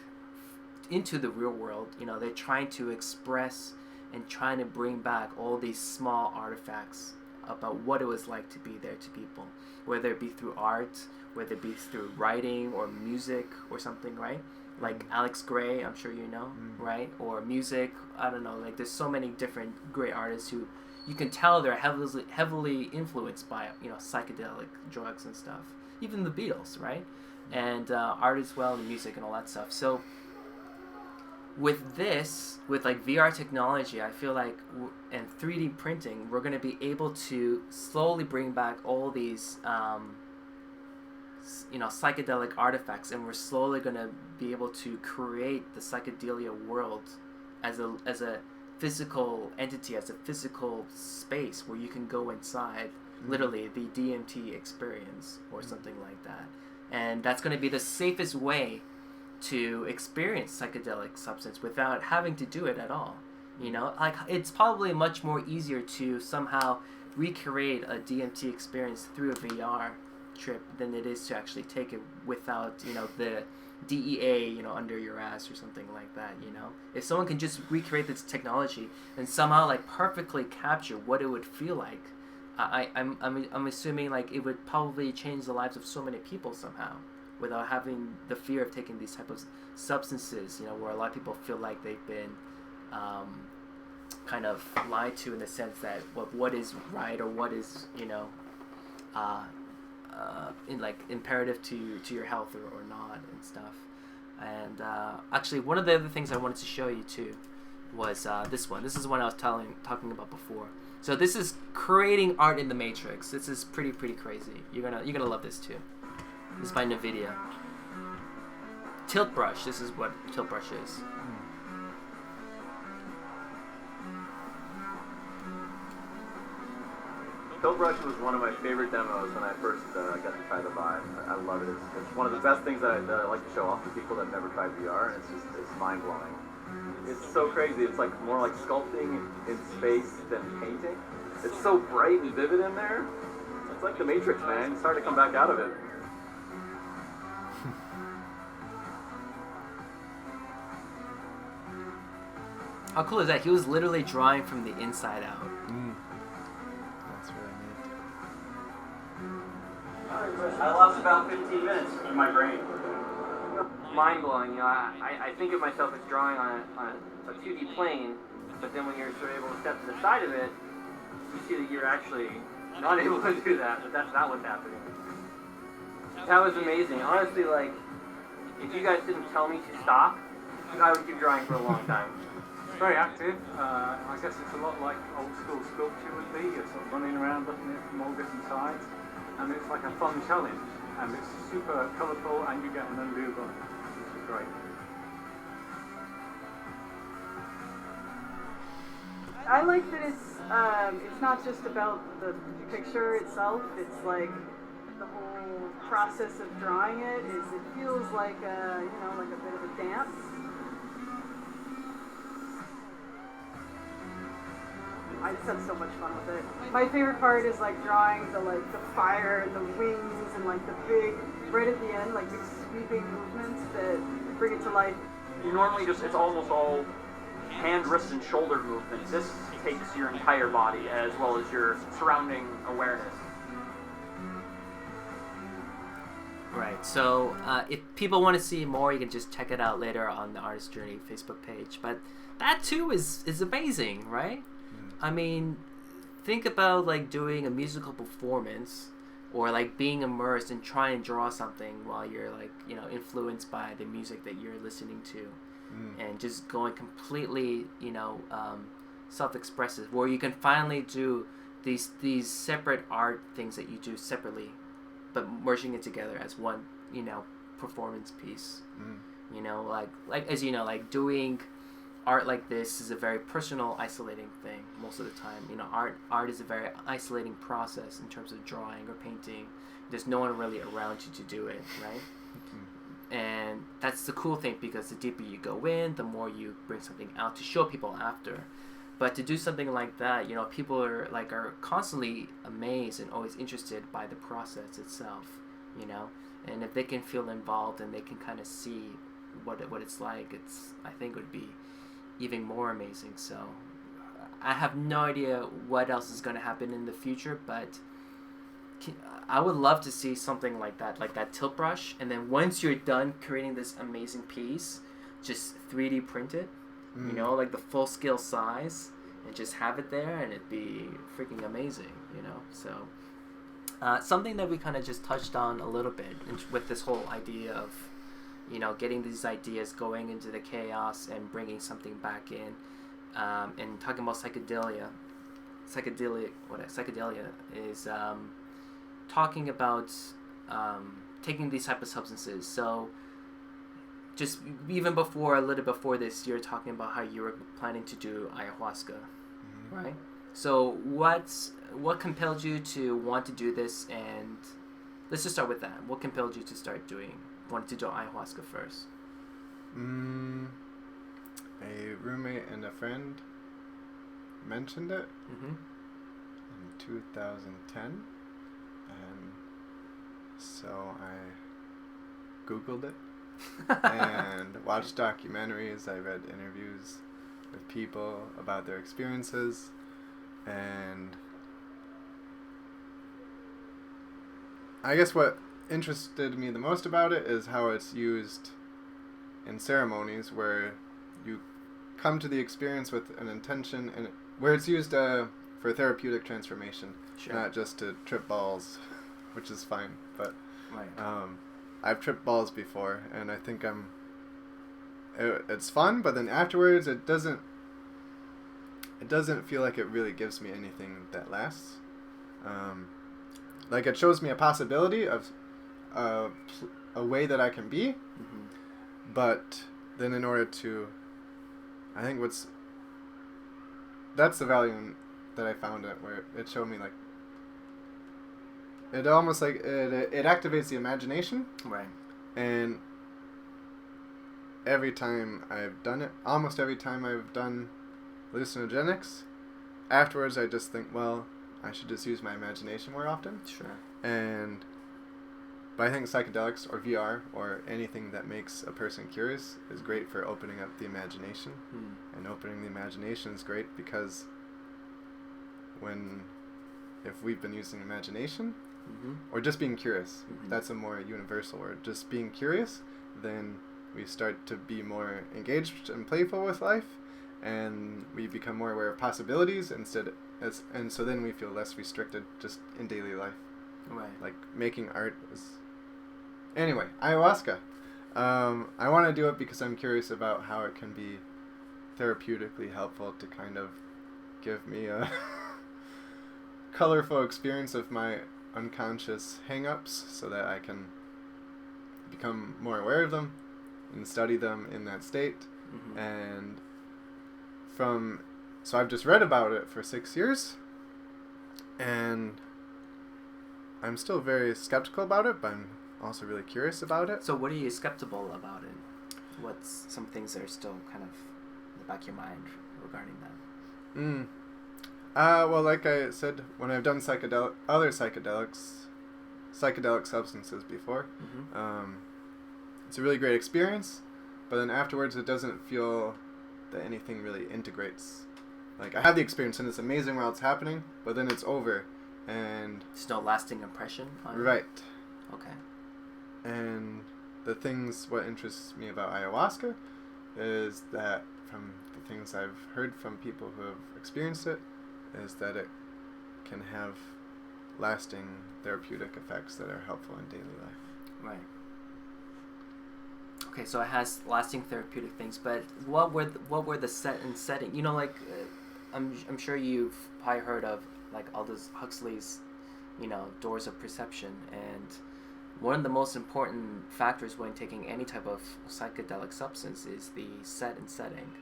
into the real world, you know, they're trying to express and trying to bring back all these small artifacts about what it was like to be there to people, whether it be through art, whether it be through writing or music or something, right? Like Alex Gray, I'm sure you know, right? Or music, I don't know, like there's so many different great artists who you can tell they're heavily influenced by, you know, psychedelic drugs and stuff. Even the Beatles, right? And art as well, and music and all that stuff. So with this, with like VR technology, I feel like, and 3D printing, we're going to be able to slowly bring back all these, you know, psychedelic artifacts, and we're slowly going to be able to create the psychedelia world as a physical entity, as a physical space where you can go inside, literally the DMT experience or something like that. and that's going to be the safest way to experience psychedelic substance without having to do it at all. You know, like it's probably much more easier to somehow recreate a DMT experience through a VR trip than it is to actually take it without, you know, the DEA, you know, under your ass or something like that. You know, if someone can just recreate this technology and somehow like perfectly capture what it would feel like, I'm assuming like it would probably change the lives of so many people somehow without having the fear of taking these type of substances, you know, where a lot of people feel like they've been kind of lied to in the sense that what is right or what is, you know, in like imperative to your health or not and stuff. And actually, one of the other things I wanted to show you too was this one. This is one I was talking about before. So this is creating art in the Matrix. This is pretty crazy. You're gonna love this too. This is by NVIDIA. Tilt brush. This is what tilt brush is. Tilt brush was one of my favorite demos when I first got to try the Vive. I love it. It's one of the best things that I like to show off to people that have never tried VR, and it's mind blowing. It's so crazy. It's like more like sculpting in space than painting. It's so bright and vivid in there. It's like the Matrix, man. It's hard to come back out of it. How cool is that? He was literally drawing from the inside out. That's really neat. I lost about 15 minutes in my brain. Mind blowing. You know, I think of myself as drawing on a 2D plane, but then when you're sort of able to step to the side of it, you see that you're actually not able to do that. But that's not what's happening. That was amazing. Honestly, like, if you guys didn't tell me to stop, I would keep drawing for a long time. It's very active. I guess it's a lot like old school sculpture would be. You're sort of running around looking at it from all different sides. And it's like a fun challenge. And it's super colourful and you get an undo button, which is great. I like that it's not just about the picture itself. It's like the whole process of drawing it feels like like a bit of a dance. I just had so much fun with it. My favorite part is like drawing the fire and the wings and like the big, right at the end, like big sweeping movements that bring it to life. You normally it's almost all hand, wrist, and shoulder movements. This takes your entire body as well as your surrounding awareness. Right. So if people want to see more, you can just check it out later on the Artist Journey Facebook page. But that too is amazing, right? I mean, think about like doing a musical performance or like being immersed and trying to draw something while you're like, you know, influenced by the music that you're listening to and just going completely, you know, self-expressive, where you can finally do these separate art things that you do separately, but merging it together as one, you know, performance piece. You know, like as you know, like doing art like this is a very personal, isolating thing most of the time. You know, art is a very isolating process in terms of drawing or painting. There's no one really around you to do it, right? And that's the cool thing, because the deeper you go in, the more you bring something out to show people after. But to do something like that, you know, people are constantly amazed and always interested by the process itself, you know. And if they can feel involved and they can kind of see what it's like, I think it would be even more amazing. So I have no idea what else is going to happen in the future, but I would love to see something like that tilt brush, and then once you're done creating this amazing piece, just 3D print it, you know, like the full scale size, and just have it there, and it'd be freaking amazing, you know. So something that we kind of just touched on a little bit with this whole idea of, you know, getting these ideas going into the chaos and bringing something back in, and talking about psychedelia is talking about taking these type of substances. So just even a little before this, you're talking about how you were planning to do ayahuasca, right? So what compelled you to want to do this, and let's just start with that. What compelled you to start wanted to do ayahuasca first? A roommate and a friend mentioned it in 2010, and so I Googled it and watched documentaries. I read interviews with people about their experiences, and I guess what interested me the most about it is how it's used in ceremonies where you come to the experience with an intention, and where it's used for therapeutic transformation, not just to trip balls, which is fine, but I've tripped balls before, and I think it's fun, but then afterwards it doesn't feel like it really gives me anything that lasts. Like, it shows me a possibility of a way that I can be, but then in order to, I think that's the value that I found it, where it showed me, like, it almost like it activates the imagination, right? And every time I've done it, almost every time I've done hallucinogenics, afterwards I just think, well, I should just use my imagination more often. Sure. But I think psychedelics or VR or anything that makes a person curious is great for opening up the imagination. And opening the imagination is great because if we've been using imagination, or just being curious, that's a more universal word, just being curious, then we start to be more engaged and playful with life, and we become more aware of possibilities and so then we feel less restricted just in daily life. Right. Like, making art is... Anyway, ayahuasca. I want to do it because I'm curious about how it can be therapeutically helpful to kind of give me a colorful experience of my unconscious hang-ups so that I can become more aware of them and study them in that state. And so I've just read about it for 6 years, and I'm still very skeptical about it, but I'm also really curious about it. So what are you skeptical about it? What's some things that are still kind of in the back of your mind regarding that? Well, like I said, when I've done other psychedelic substances before, it's a really great experience, but then afterwards it doesn't feel that anything really integrates. Like, I have the experience and it's amazing while it's happening, but then it's over, and... There's no lasting impression on Right. it? Okay. And what interests me about ayahuasca is that, from the things I've heard from people who have experienced it, is that it can have lasting therapeutic effects that are helpful in daily life. Right. Okay, so it has lasting therapeutic things, but what were the setting? You know, like, I'm sure you've probably heard of, like, Aldous Huxley's, Doors of Perception, and one of the most important factors when taking any type of psychedelic substance is the set and setting.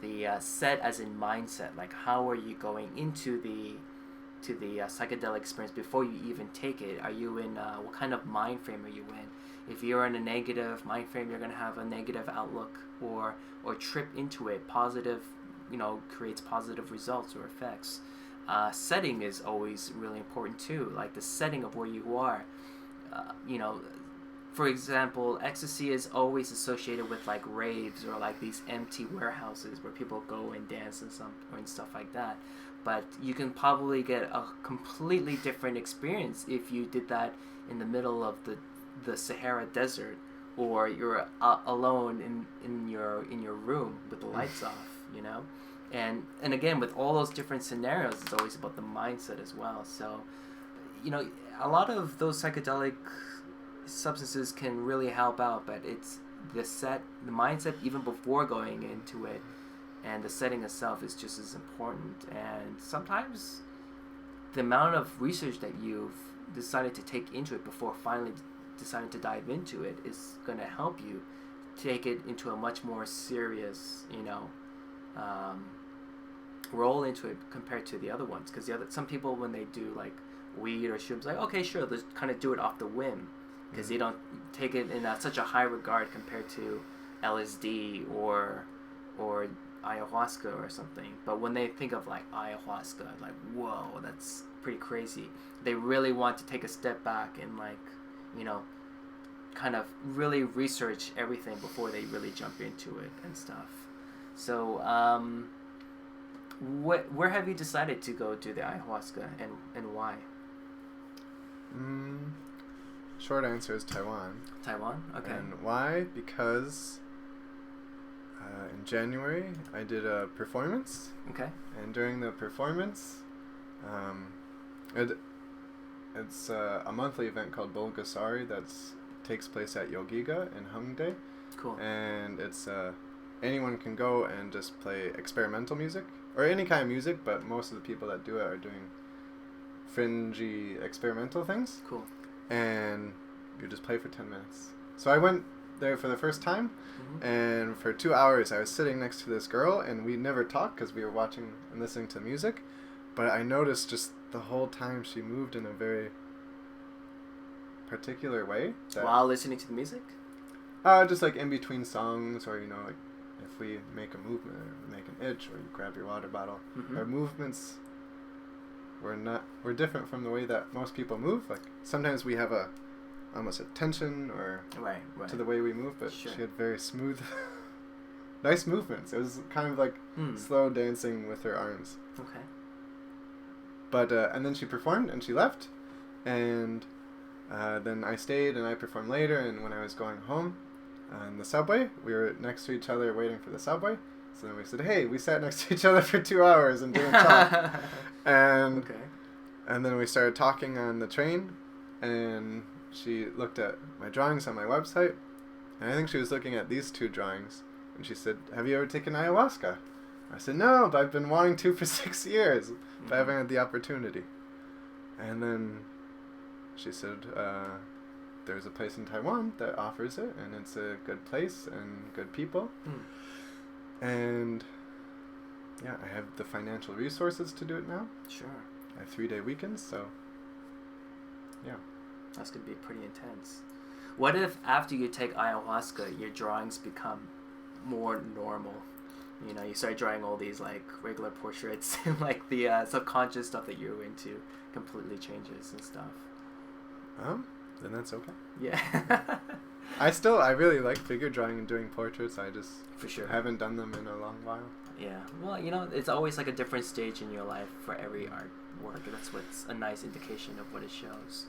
The set as in mindset, like, how are you going into the psychedelic experience before you even take it? Are you in what kind of mind frame are you in? If you're in a negative mind frame, you're going to have a negative outlook or trip into it. Positive, creates positive results or effects. Setting is always really important too, like the setting of where you are. For example, ecstasy is always associated with, like, raves or, like, these empty warehouses where people go and dance and stuff like that. But you can probably get a completely different experience if you did that in the middle of the Sahara Desert, or you're alone in your room with the lights off, And again, with all those different scenarios, it's always about the mindset as well. So, a lot of those psychedelic substances can really help out, but it's the mindset even before going into it, and the setting itself is just as important. And sometimes the amount of research that you've decided to take into it before finally deciding to dive into it is going to help you take it into a much more serious, role into it compared to the other ones. Because some people, when they do, like, weed or shrooms, like, okay, sure, let's kind of do it off the whim, because they don't take it in such a high regard compared to LSD or ayahuasca or something. But when they think of like ayahuasca, like, whoa, that's pretty crazy. They really want to take a step back and, like, you know, kind of really research everything before they really jump into it and stuff. So where have you decided to go do the ayahuasca, and why? Short answer is Taiwan. Taiwan? Okay. And why? Because in January I did a performance. Okay. And during the performance, it's a monthly event called Bulgasari that takes place at Yogiga in Hongdae. Cool. And it's anyone can go and just play experimental music, or any kind of music, but most of the people that do it are doing fringy experimental things. Cool. And you just play for 10 minutes. So I went there for the first time, and for 2 hours I was sitting next to this girl, and we never talked because we were watching and listening to music, but I noticed just the whole time she moved in a very particular way. While listening to the music? Just like in between songs, or, you know, like if we make a movement or make an itch, or you grab your water bottle, our movements were different from the way that most people move. Like sometimes we have almost a tension or right. to the way we move, but sure. She had very smooth, nice movements. It was kind of like slow dancing with her arms. Okay. But and then she performed and she left, and then I stayed and I performed later. And when I was going home on the subway, we were next to each other waiting for the subway. So then we said, hey, we sat next to each other for 2 hours and didn't talk. And then we started talking on the train, and she looked at my drawings on my website, and I think she was looking at these 2 drawings, and she said, have you ever taken ayahuasca? I said, no, but I've been wanting to for 6 years, but I haven't had the opportunity. And then she said, there's a place in Taiwan that offers it, and it's a good place and good people. And yeah, I have the financial resources to do it now. Sure. I have 3-day weekends, so yeah. That's going to be pretty intense. What if after you take ayahuasca, your drawings become more normal? You know, you start drawing all these like regular portraits, and like the subconscious stuff that you're into completely changes and stuff. Then that's okay. Yeah. I really like figure drawing and doing portraits. I just for sure haven't done them in a long while. Yeah. Well, you know, it's always like a different stage in your life for every artwork. That's what's a nice indication of what it shows.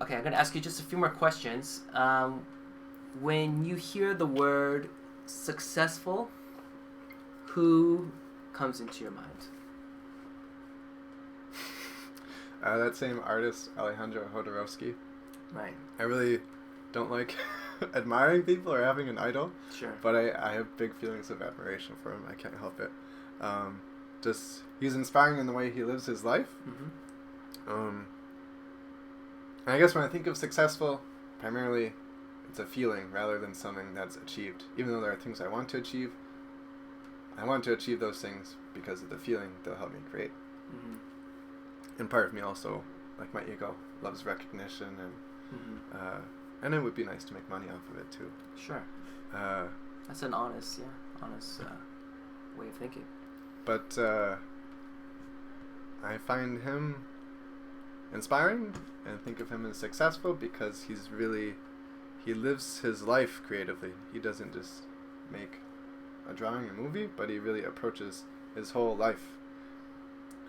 Okay, I'm going to ask you just a few more questions. When you hear the word successful, who comes into your mind? That same artist, Alejandro Jodorowsky. Right. I really don't like admiring people or having an idol. Sure. But I have big feelings of admiration for him. I can't help it. Just he's inspiring in the way he lives his life. And I guess when I think of successful, primarily it's a feeling rather than something that's achieved. Even though there are things I want to achieve, I want to achieve those things because of the feeling they'll help me create. And part of me also, like my ego, loves recognition, and it would be nice to make money off of it too. Sure. That's an honest way of thinking. But I find him inspiring and think of him as successful because he lives his life creatively. He doesn't just make a drawing, a movie, but he really approaches his whole life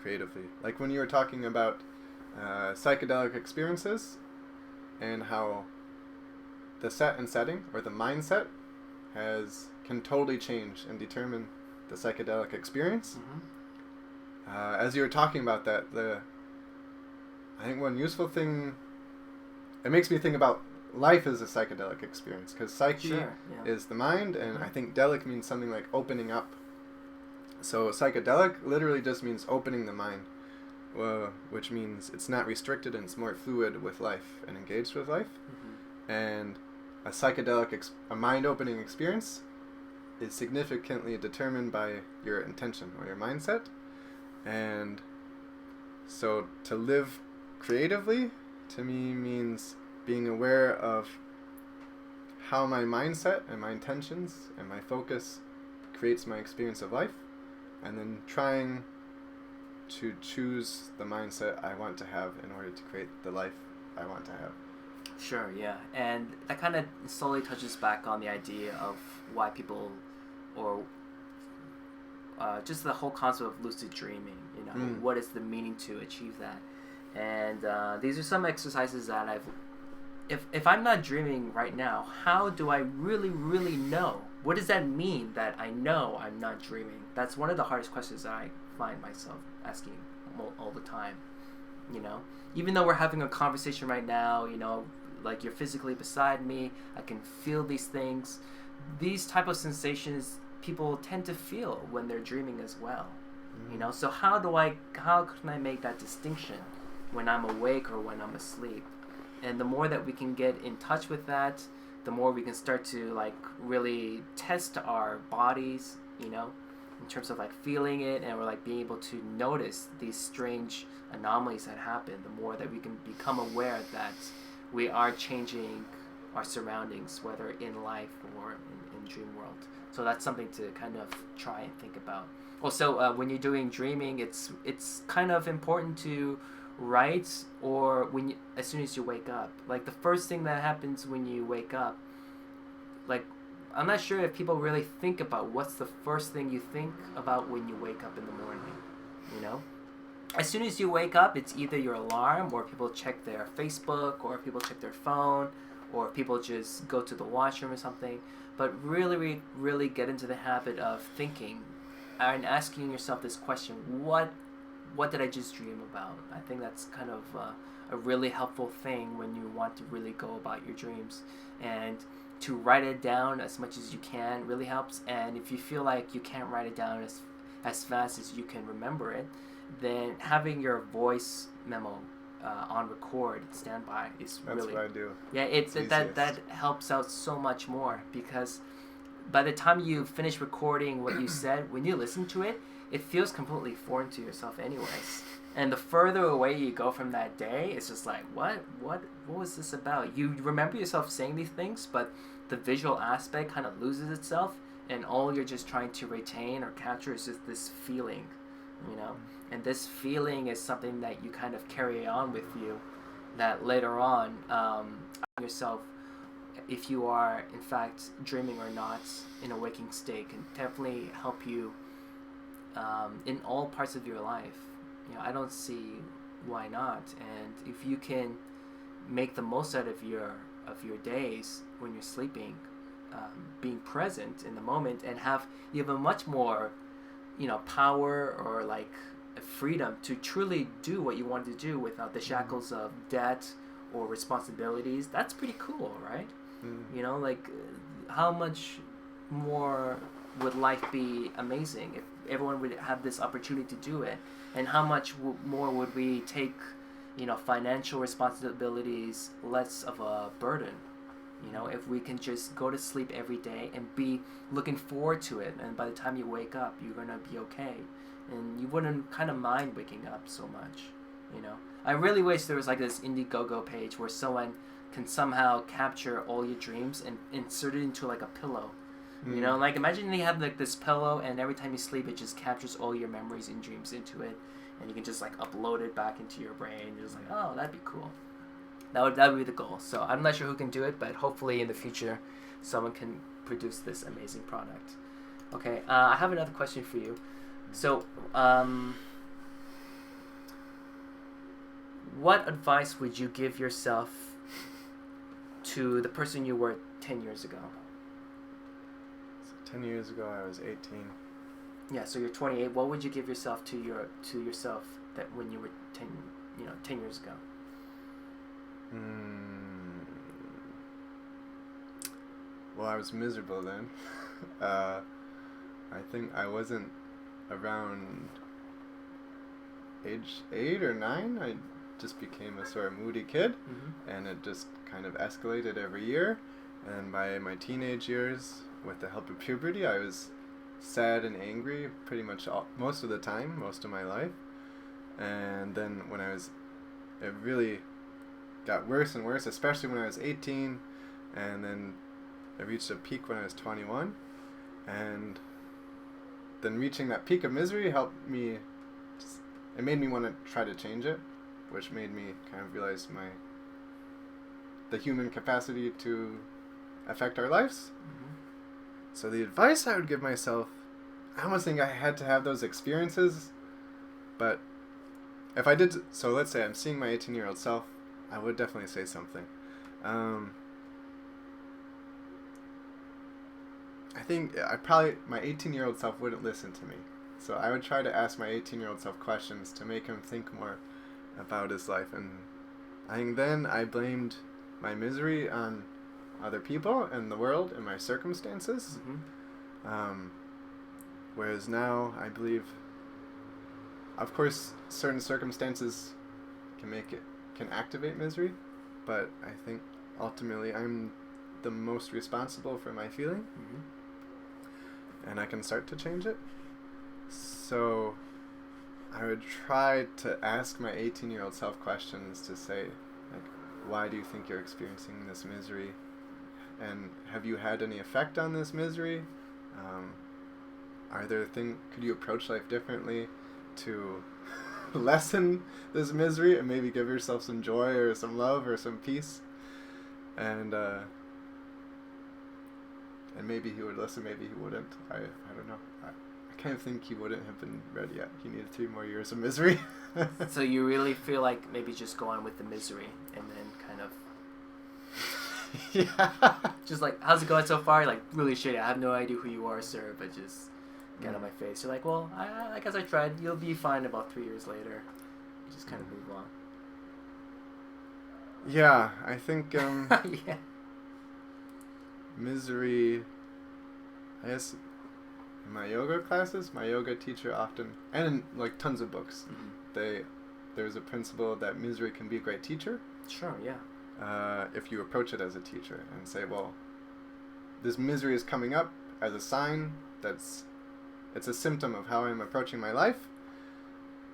creatively. Like when you were talking about psychedelic experiences and how the set and setting or the mindset can totally change and determine the psychedelic experience. As you were talking about that, I think one useful thing, it makes me think about life as a psychedelic experience, because psyche is the mind, and I think delic means something like opening up. So psychedelic literally just means opening the mind, which means it's not restricted and it's more fluid with life and engaged with life. And a psychedelic, a mind-opening experience is significantly determined by your intention or your mindset. And So to live creatively, to me, means being aware of how my mindset and my intentions and my focus creates my experience of life, and then trying to choose the mindset I want to have in order to create the life I want to have. Sure, yeah. And that kind of slowly touches back on the idea of why people, or just the whole concept of lucid dreaming, you know, what is the meaning to achieve that? And these are some exercises that if I'm not dreaming right now, how do I really, really know? What does that mean that I know I'm not dreaming? That's one of the hardest questions that I find myself asking all the time, you know? Even though we're having a conversation right now, you know, like you're physically beside me, I can feel these things. These type of sensations people tend to feel when they're dreaming as well, you know? So how can I make that distinction when I'm awake or when I'm asleep? And the more that we can get in touch with that, the more we can start to like really test our bodies, you know, in terms of like feeling it, and we're like being able to notice these strange anomalies that happen. The more that we can become aware that we are changing our surroundings, whether in life or in dream world. So that's something to kind of try and think about. Also, when you're doing dreaming, it's kind of important to write, or as soon as you wake up. Like the first thing that happens when you wake up, like I'm not sure if people really think about what's the first thing you think about when you wake up in the morning, you know? As soon as you wake up, it's either your alarm, or people check their Facebook, or people check their phone, or people just go to the washroom or something. But really, really get into the habit of thinking and asking yourself this question: what did I just dream about? I think that's kind of a really helpful thing when you want to really go about your dreams. And to write it down as much as you can really helps. And if you feel like you can't write it down as fast as you can remember it, then having your voice memo on record standby is That's really... what I do. Yeah, it's that helps out so much more, because by the time you finish recording what you said, when you listen to it, it feels completely foreign to yourself anyways. And the further away you go from that day, it's just like, what was this about? You remember yourself saying these things, but the visual aspect kind of loses itself, and all you're just trying to retain or capture is just this feeling, you know? And this feeling is something that you kind of carry on with you, that later on, yourself, if you are in fact dreaming or not in a waking state, can definitely help you in all parts of your life. You know, I don't see why not. And if you can make the most out of your days when you're sleeping, being present in the moment, and you have a much more, you know, power or like a freedom to truly do what you want to do without the shackles of debt or responsibilities. That's pretty cool, right? You know, like how much more would life be amazing if everyone would have this opportunity to do it? And how much more would we take, you know, financial responsibilities less of a burden? You know, if we can just go to sleep every day and be looking forward to it, and by the time you wake up, you're gonna be okay, and you wouldn't kind of mind waking up so much. You know, I really wish there was like this Indiegogo page where someone can somehow capture all your dreams and insert it into like a pillow. You know, like imagine you have like this pillow, and every time you sleep, it just captures all your memories and dreams into it, and you can just like upload it back into your brain. You're just like, oh, that'd be cool. That would be the goal. So I'm not sure who can do it, but hopefully in the future, someone can produce this amazing product. Okay, I have another question for you. So, what advice would you give yourself to the person you were 10 years ago? 10 years ago, I was 18. Yeah, so you're 28. What would you give yourself to yourself that when you were 10 years ago? Well, I was miserable then. I think I wasn't around age 8 or 9. I just became a sort of moody kid, and it just kind of escalated every year. And by my teenage years, with the help of puberty, I was sad and angry pretty much most of the time, most of my life. And then it really got worse and worse, especially when I was 18, and then it reached a peak when I was 21, and then reaching that peak of misery helped me, it made me want to try to change it, which made me kind of realize the human capacity to affect our lives. Mm-hmm. So the advice I would give myself, I almost think I had to have those experiences, but if I did, so let's say I'm seeing my 18-year-old self, I would definitely say something. I think my 18-year-old self wouldn't listen to me. So I would try to ask my 18-year-old self questions to make him think more about his life. And I think then I blamed my misery on other people and the world and my circumstances. Mm-hmm. Whereas now I believe, of course, certain circumstances can activate misery, but I think ultimately I'm the most responsible for my feeling. Mm-hmm. And I can start to change it. So I would try to ask my 18-year-old self questions to say, like, why do you think you're experiencing this misery? And have you had any effect on this misery? Could you approach life differently to lessen this misery and maybe give yourself some joy or some love or some peace? And maybe he would listen, maybe he wouldn't. I don't know. I kind of think he wouldn't have been ready yet. He needed 3 more years of misery. So you really feel like maybe just go on with the misery and then kind of... Yeah. Just like, how's it going so far? You're like, really shitty. I have no idea who you are, sir, but just get on my face. You're like, well, I guess I tried. You'll be fine about 3 years later. You just kind of move on. Yeah, I think... Yeah. Misery... I guess... In my yoga classes, my yoga teacher often... And in, like, tons of books. Mm-hmm. There's a principle that misery can be a great teacher. Sure, yeah. If you approach it as a teacher and say, well, this misery is coming up as a sign it's a symptom of how I'm approaching my life.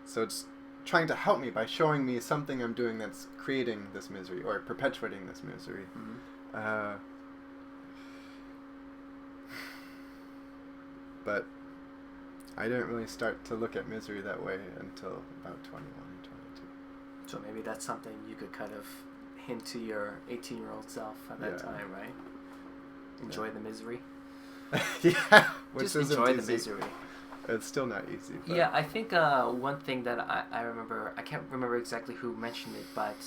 So it's trying to help me by showing me something I'm doing that's creating this misery or perpetuating this misery. Mm-hmm. But I didn't really start to look at misery that way until about 21, 22. So maybe that's something you could kind of hint to your 18-year-old self at that time, right? Enjoy the misery. Yeah, which just isn't enjoy easy. the misery. It's still not easy. But Yeah, I think one thing that I remember, I can't remember exactly who mentioned it, but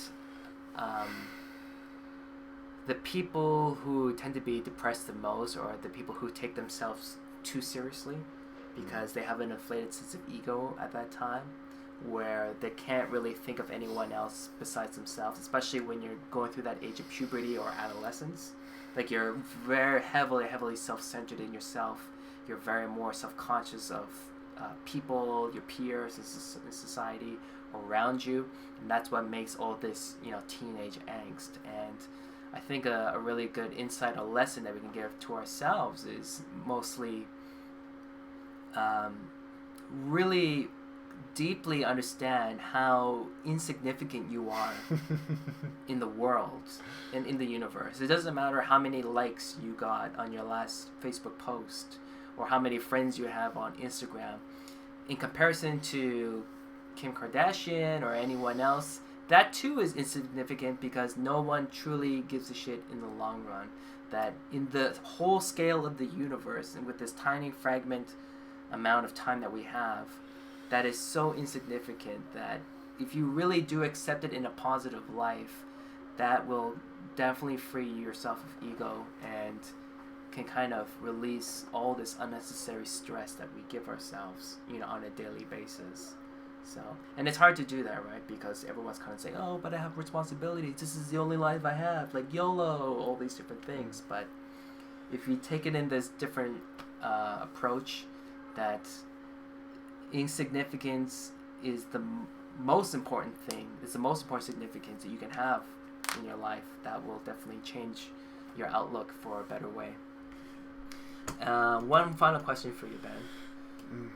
the people who tend to be depressed the most are the people who take themselves too seriously because they have an inflated sense of ego at that time where they can't really think of anyone else besides themselves, especially when you're going through that age of puberty or adolescence. Like, you're very heavily self-centered in yourself. You're very more self-conscious of people, your peers in society around you, and that's what makes all this, teenage angst. And I think a really good insight or lesson that we can give to ourselves is mostly really deeply understand how insignificant you are in the world and in the universe. It doesn't matter how many likes you got on your last Facebook post or how many friends you have on Instagram. In comparison to Kim Kardashian or anyone else, that too is insignificant because no one truly gives a shit in the long run. That in the whole scale of the universe and with this tiny fragment amount of time that we have, that is so insignificant that if you really do accept it in a positive life, that will definitely free yourself of ego and can kind of release all this unnecessary stress that we give ourselves, on a daily basis. So, and it's hard to do that, right? Because everyone's kind of saying, oh, but I have responsibilities. This is the only life I have. Like YOLO, all these different things. But if you take it in this different approach, that insignificance is the most important thing. It's the most important significance that you can have in your life. That will definitely change your outlook for a better way. One final question for you, Ben,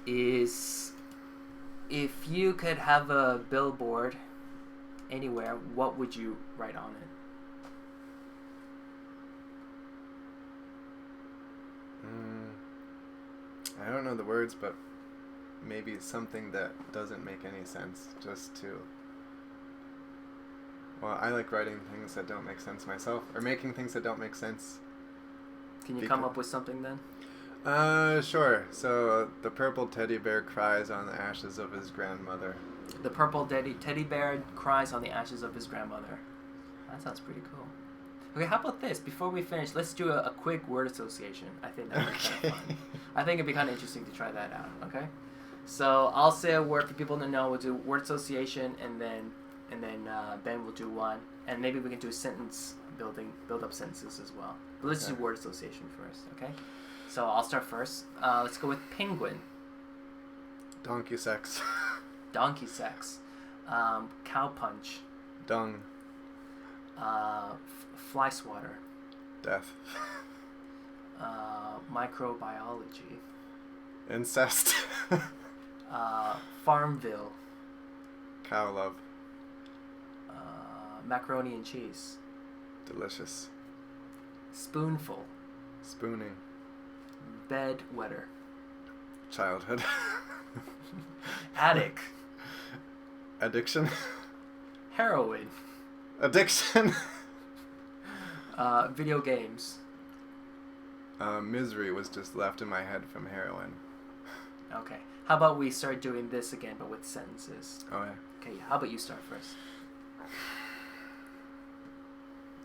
is if you could have a billboard anywhere, what would you write on it? I don't know the words, but maybe something that doesn't make any sense, just to... Well, I like writing things that don't make sense myself, or making things that don't make sense. Can you come up with something then? Sure. So, the purple teddy bear cries on the ashes of his grandmother. The purple teddy bear cries on the ashes of his grandmother. That sounds pretty cool. Okay, how about this? Before we finish, let's do a quick word association. I think that would be kind of fun. I think it'd be kind of interesting to try that out, okay? So I'll say a word for people to know. We'll do word association, and then Ben will do one. And maybe we can do a sentence build up sentences as well. But let's do word association first, okay? So I'll start first. Let's go with penguin. Donkey sex. Donkey sex. Cow punch. Dung. Fly swatter. Death. Microbiology. Incest. Farmville. Cow love. Macaroni and cheese. Delicious. Spoonful. Spooning. Bed wetter. Childhood. Attic. Addiction. Heroin. Addiction. Video games. Misery was just left in my head from heroin. Okay. How about we start doing this again, but with sentences? Oh, yeah. Okay, how about you start first?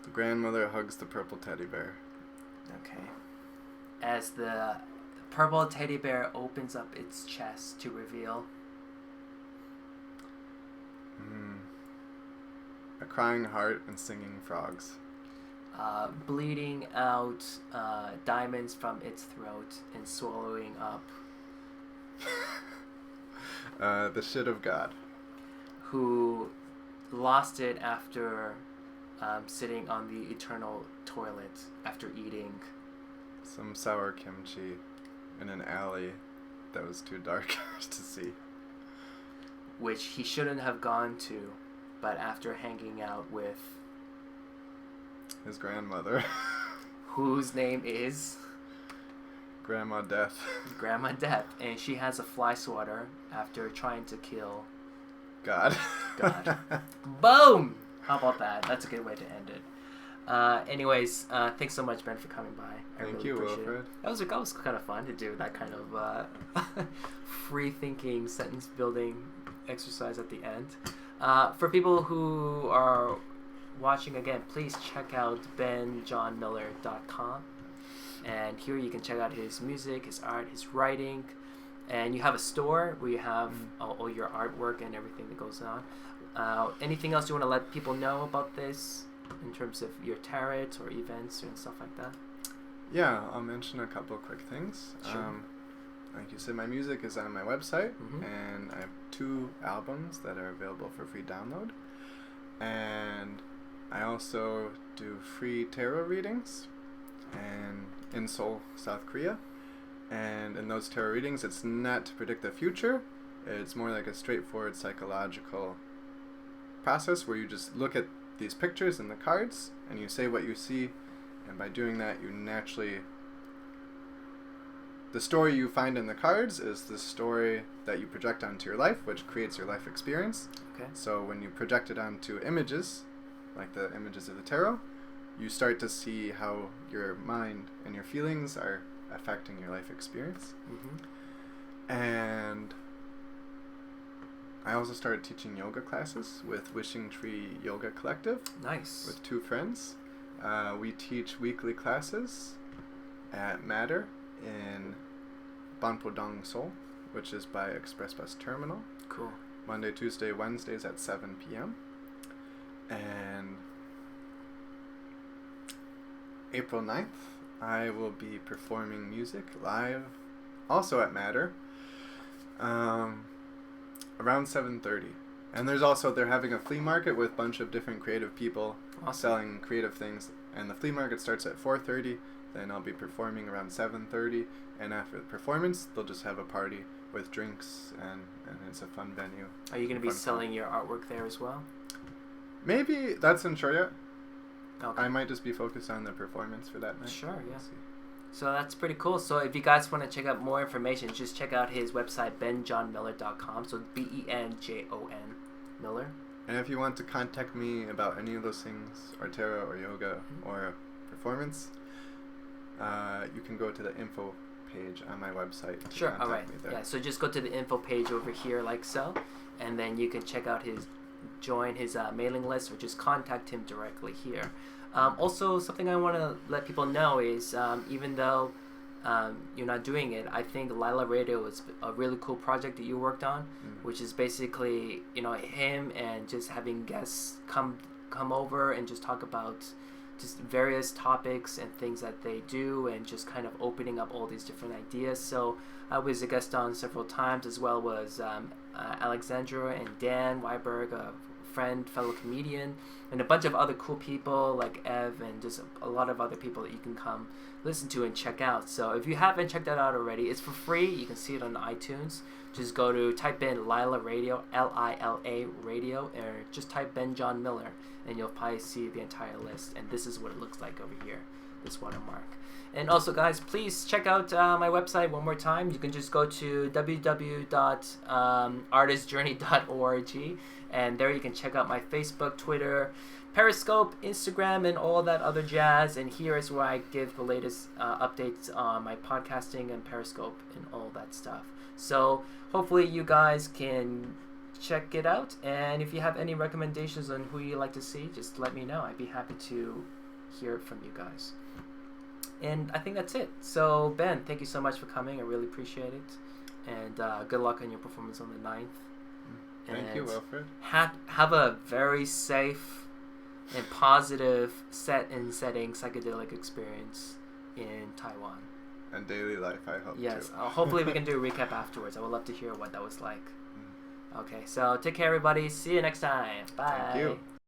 The grandmother hugs the purple teddy bear. Okay. As the purple teddy bear opens up its chest to reveal... A crying heart and singing frogs. Bleeding out diamonds from its throat and swallowing up... The shit of God. Who lost it after sitting on the eternal toilet after eating... Some sour kimchi in an alley that was too dark to see. Which he shouldn't have gone to, but after hanging out with... His grandmother. Whose name is... Grandma Death. Grandma Death. And she has a fly swatter after trying to kill... God. God. Boom! How about that? That's a good way to end it. Anyways, thanks so much, Ben, for coming by. Thank you, Wilfred. That was kind of fun to do that kind of free-thinking sentence-building exercise at the end. For people who are watching again, please check out benjohnmiller.com. And here you can check out his music, his art, his writing. And you have a store where you have all your artwork and everything that goes on. Anything else you want to let people know about this in terms of your tarot or events and stuff like that? Yeah, I'll mention a couple quick things. Sure. Like you said, my music is on my website, and I have 2 albums that are available for free download. And I also do free tarot readings and in Seoul, South Korea. And in those tarot readings, it's not to predict the future. It's more like a straightforward psychological process where you just look at these pictures and the cards and you say what you see, and by doing that you naturally... The story you find in the cards is the story that you project onto your life, which creates your life experience. Okay. So when you project it onto images, like the images of the tarot, you start to see how your mind and your feelings are affecting your life experience. And I also started teaching yoga classes with Wishing Tree Yoga Collective. Nice. With 2 friends. We teach weekly classes at Matter in Banpodong, Seoul, which is by Express Bus Terminal. Cool. Monday, Tuesday, Wednesdays at 7 p.m. And April 9th, I will be performing music live, also at Matter, around 7:30. And they're having a flea market with a bunch of different creative people selling creative things. And the flea market starts at 4:30. Then I'll be performing around 7:30. And after the performance, they'll just have a party with drinks, and it's a fun venue. Are you going to be Fun selling your artwork there as well? Maybe that's unsure yet. Okay. I might just be focused on the performance for that night. Sure, yeah. We'll see. So that's pretty cool. So if you guys want to check out more information, just check out his website, benjohnmiller.com. So BENJON Miller. And if you want to contact me about any of those things, or tarot, or yoga, or performance, you can go to the info page on my website. To Sure, contact alright. me there. Yeah, so just go to the info page over here like so, and then you can check out join his mailing list, or just contact him directly here. Also, something I want to let people know is even though you're not doing it, I think Lila Radio is a really cool project that you worked on, which is basically, you know, him and just having guests come over and just talk about just various topics and things that they do, and just kind of opening up all these different ideas. So I was a guest on several times, as well as Alexandra and Dan Weiberg, a friend, fellow comedian, and a bunch of other cool people like Ev, and just a lot of other people that you can come listen to and check out. So if you haven't checked that out already, it's for free. You can see it on iTunes. Just go to type in Lila Radio, Lila Radio, or just type Ben John Miller, and you'll probably see the entire list. And this is what it looks like over here, this watermark. And also, guys, please check out my website one more time. You can just go to www.artistjourney.org, and there you can check out my Facebook, Twitter, Periscope, Instagram, and all that other jazz. And here is where I give the latest updates on my podcasting and Periscope and all that stuff. So hopefully you guys can check it out. And if you have any recommendations on who you'd like to see, just let me know. I'd be happy to hear it from you guys. And I think that's it. So Ben, thank you so much for coming. I really appreciate it. And good luck on your performance on the 9th. Thank you, Wilfred. Have a very safe and positive setting psychedelic experience in Taiwan. And daily life, I hope. Yes. Too. Hopefully we can do a recap afterwards. I would love to hear what that was like. Okay, so take care, everybody. See you next time. Bye. Thank you.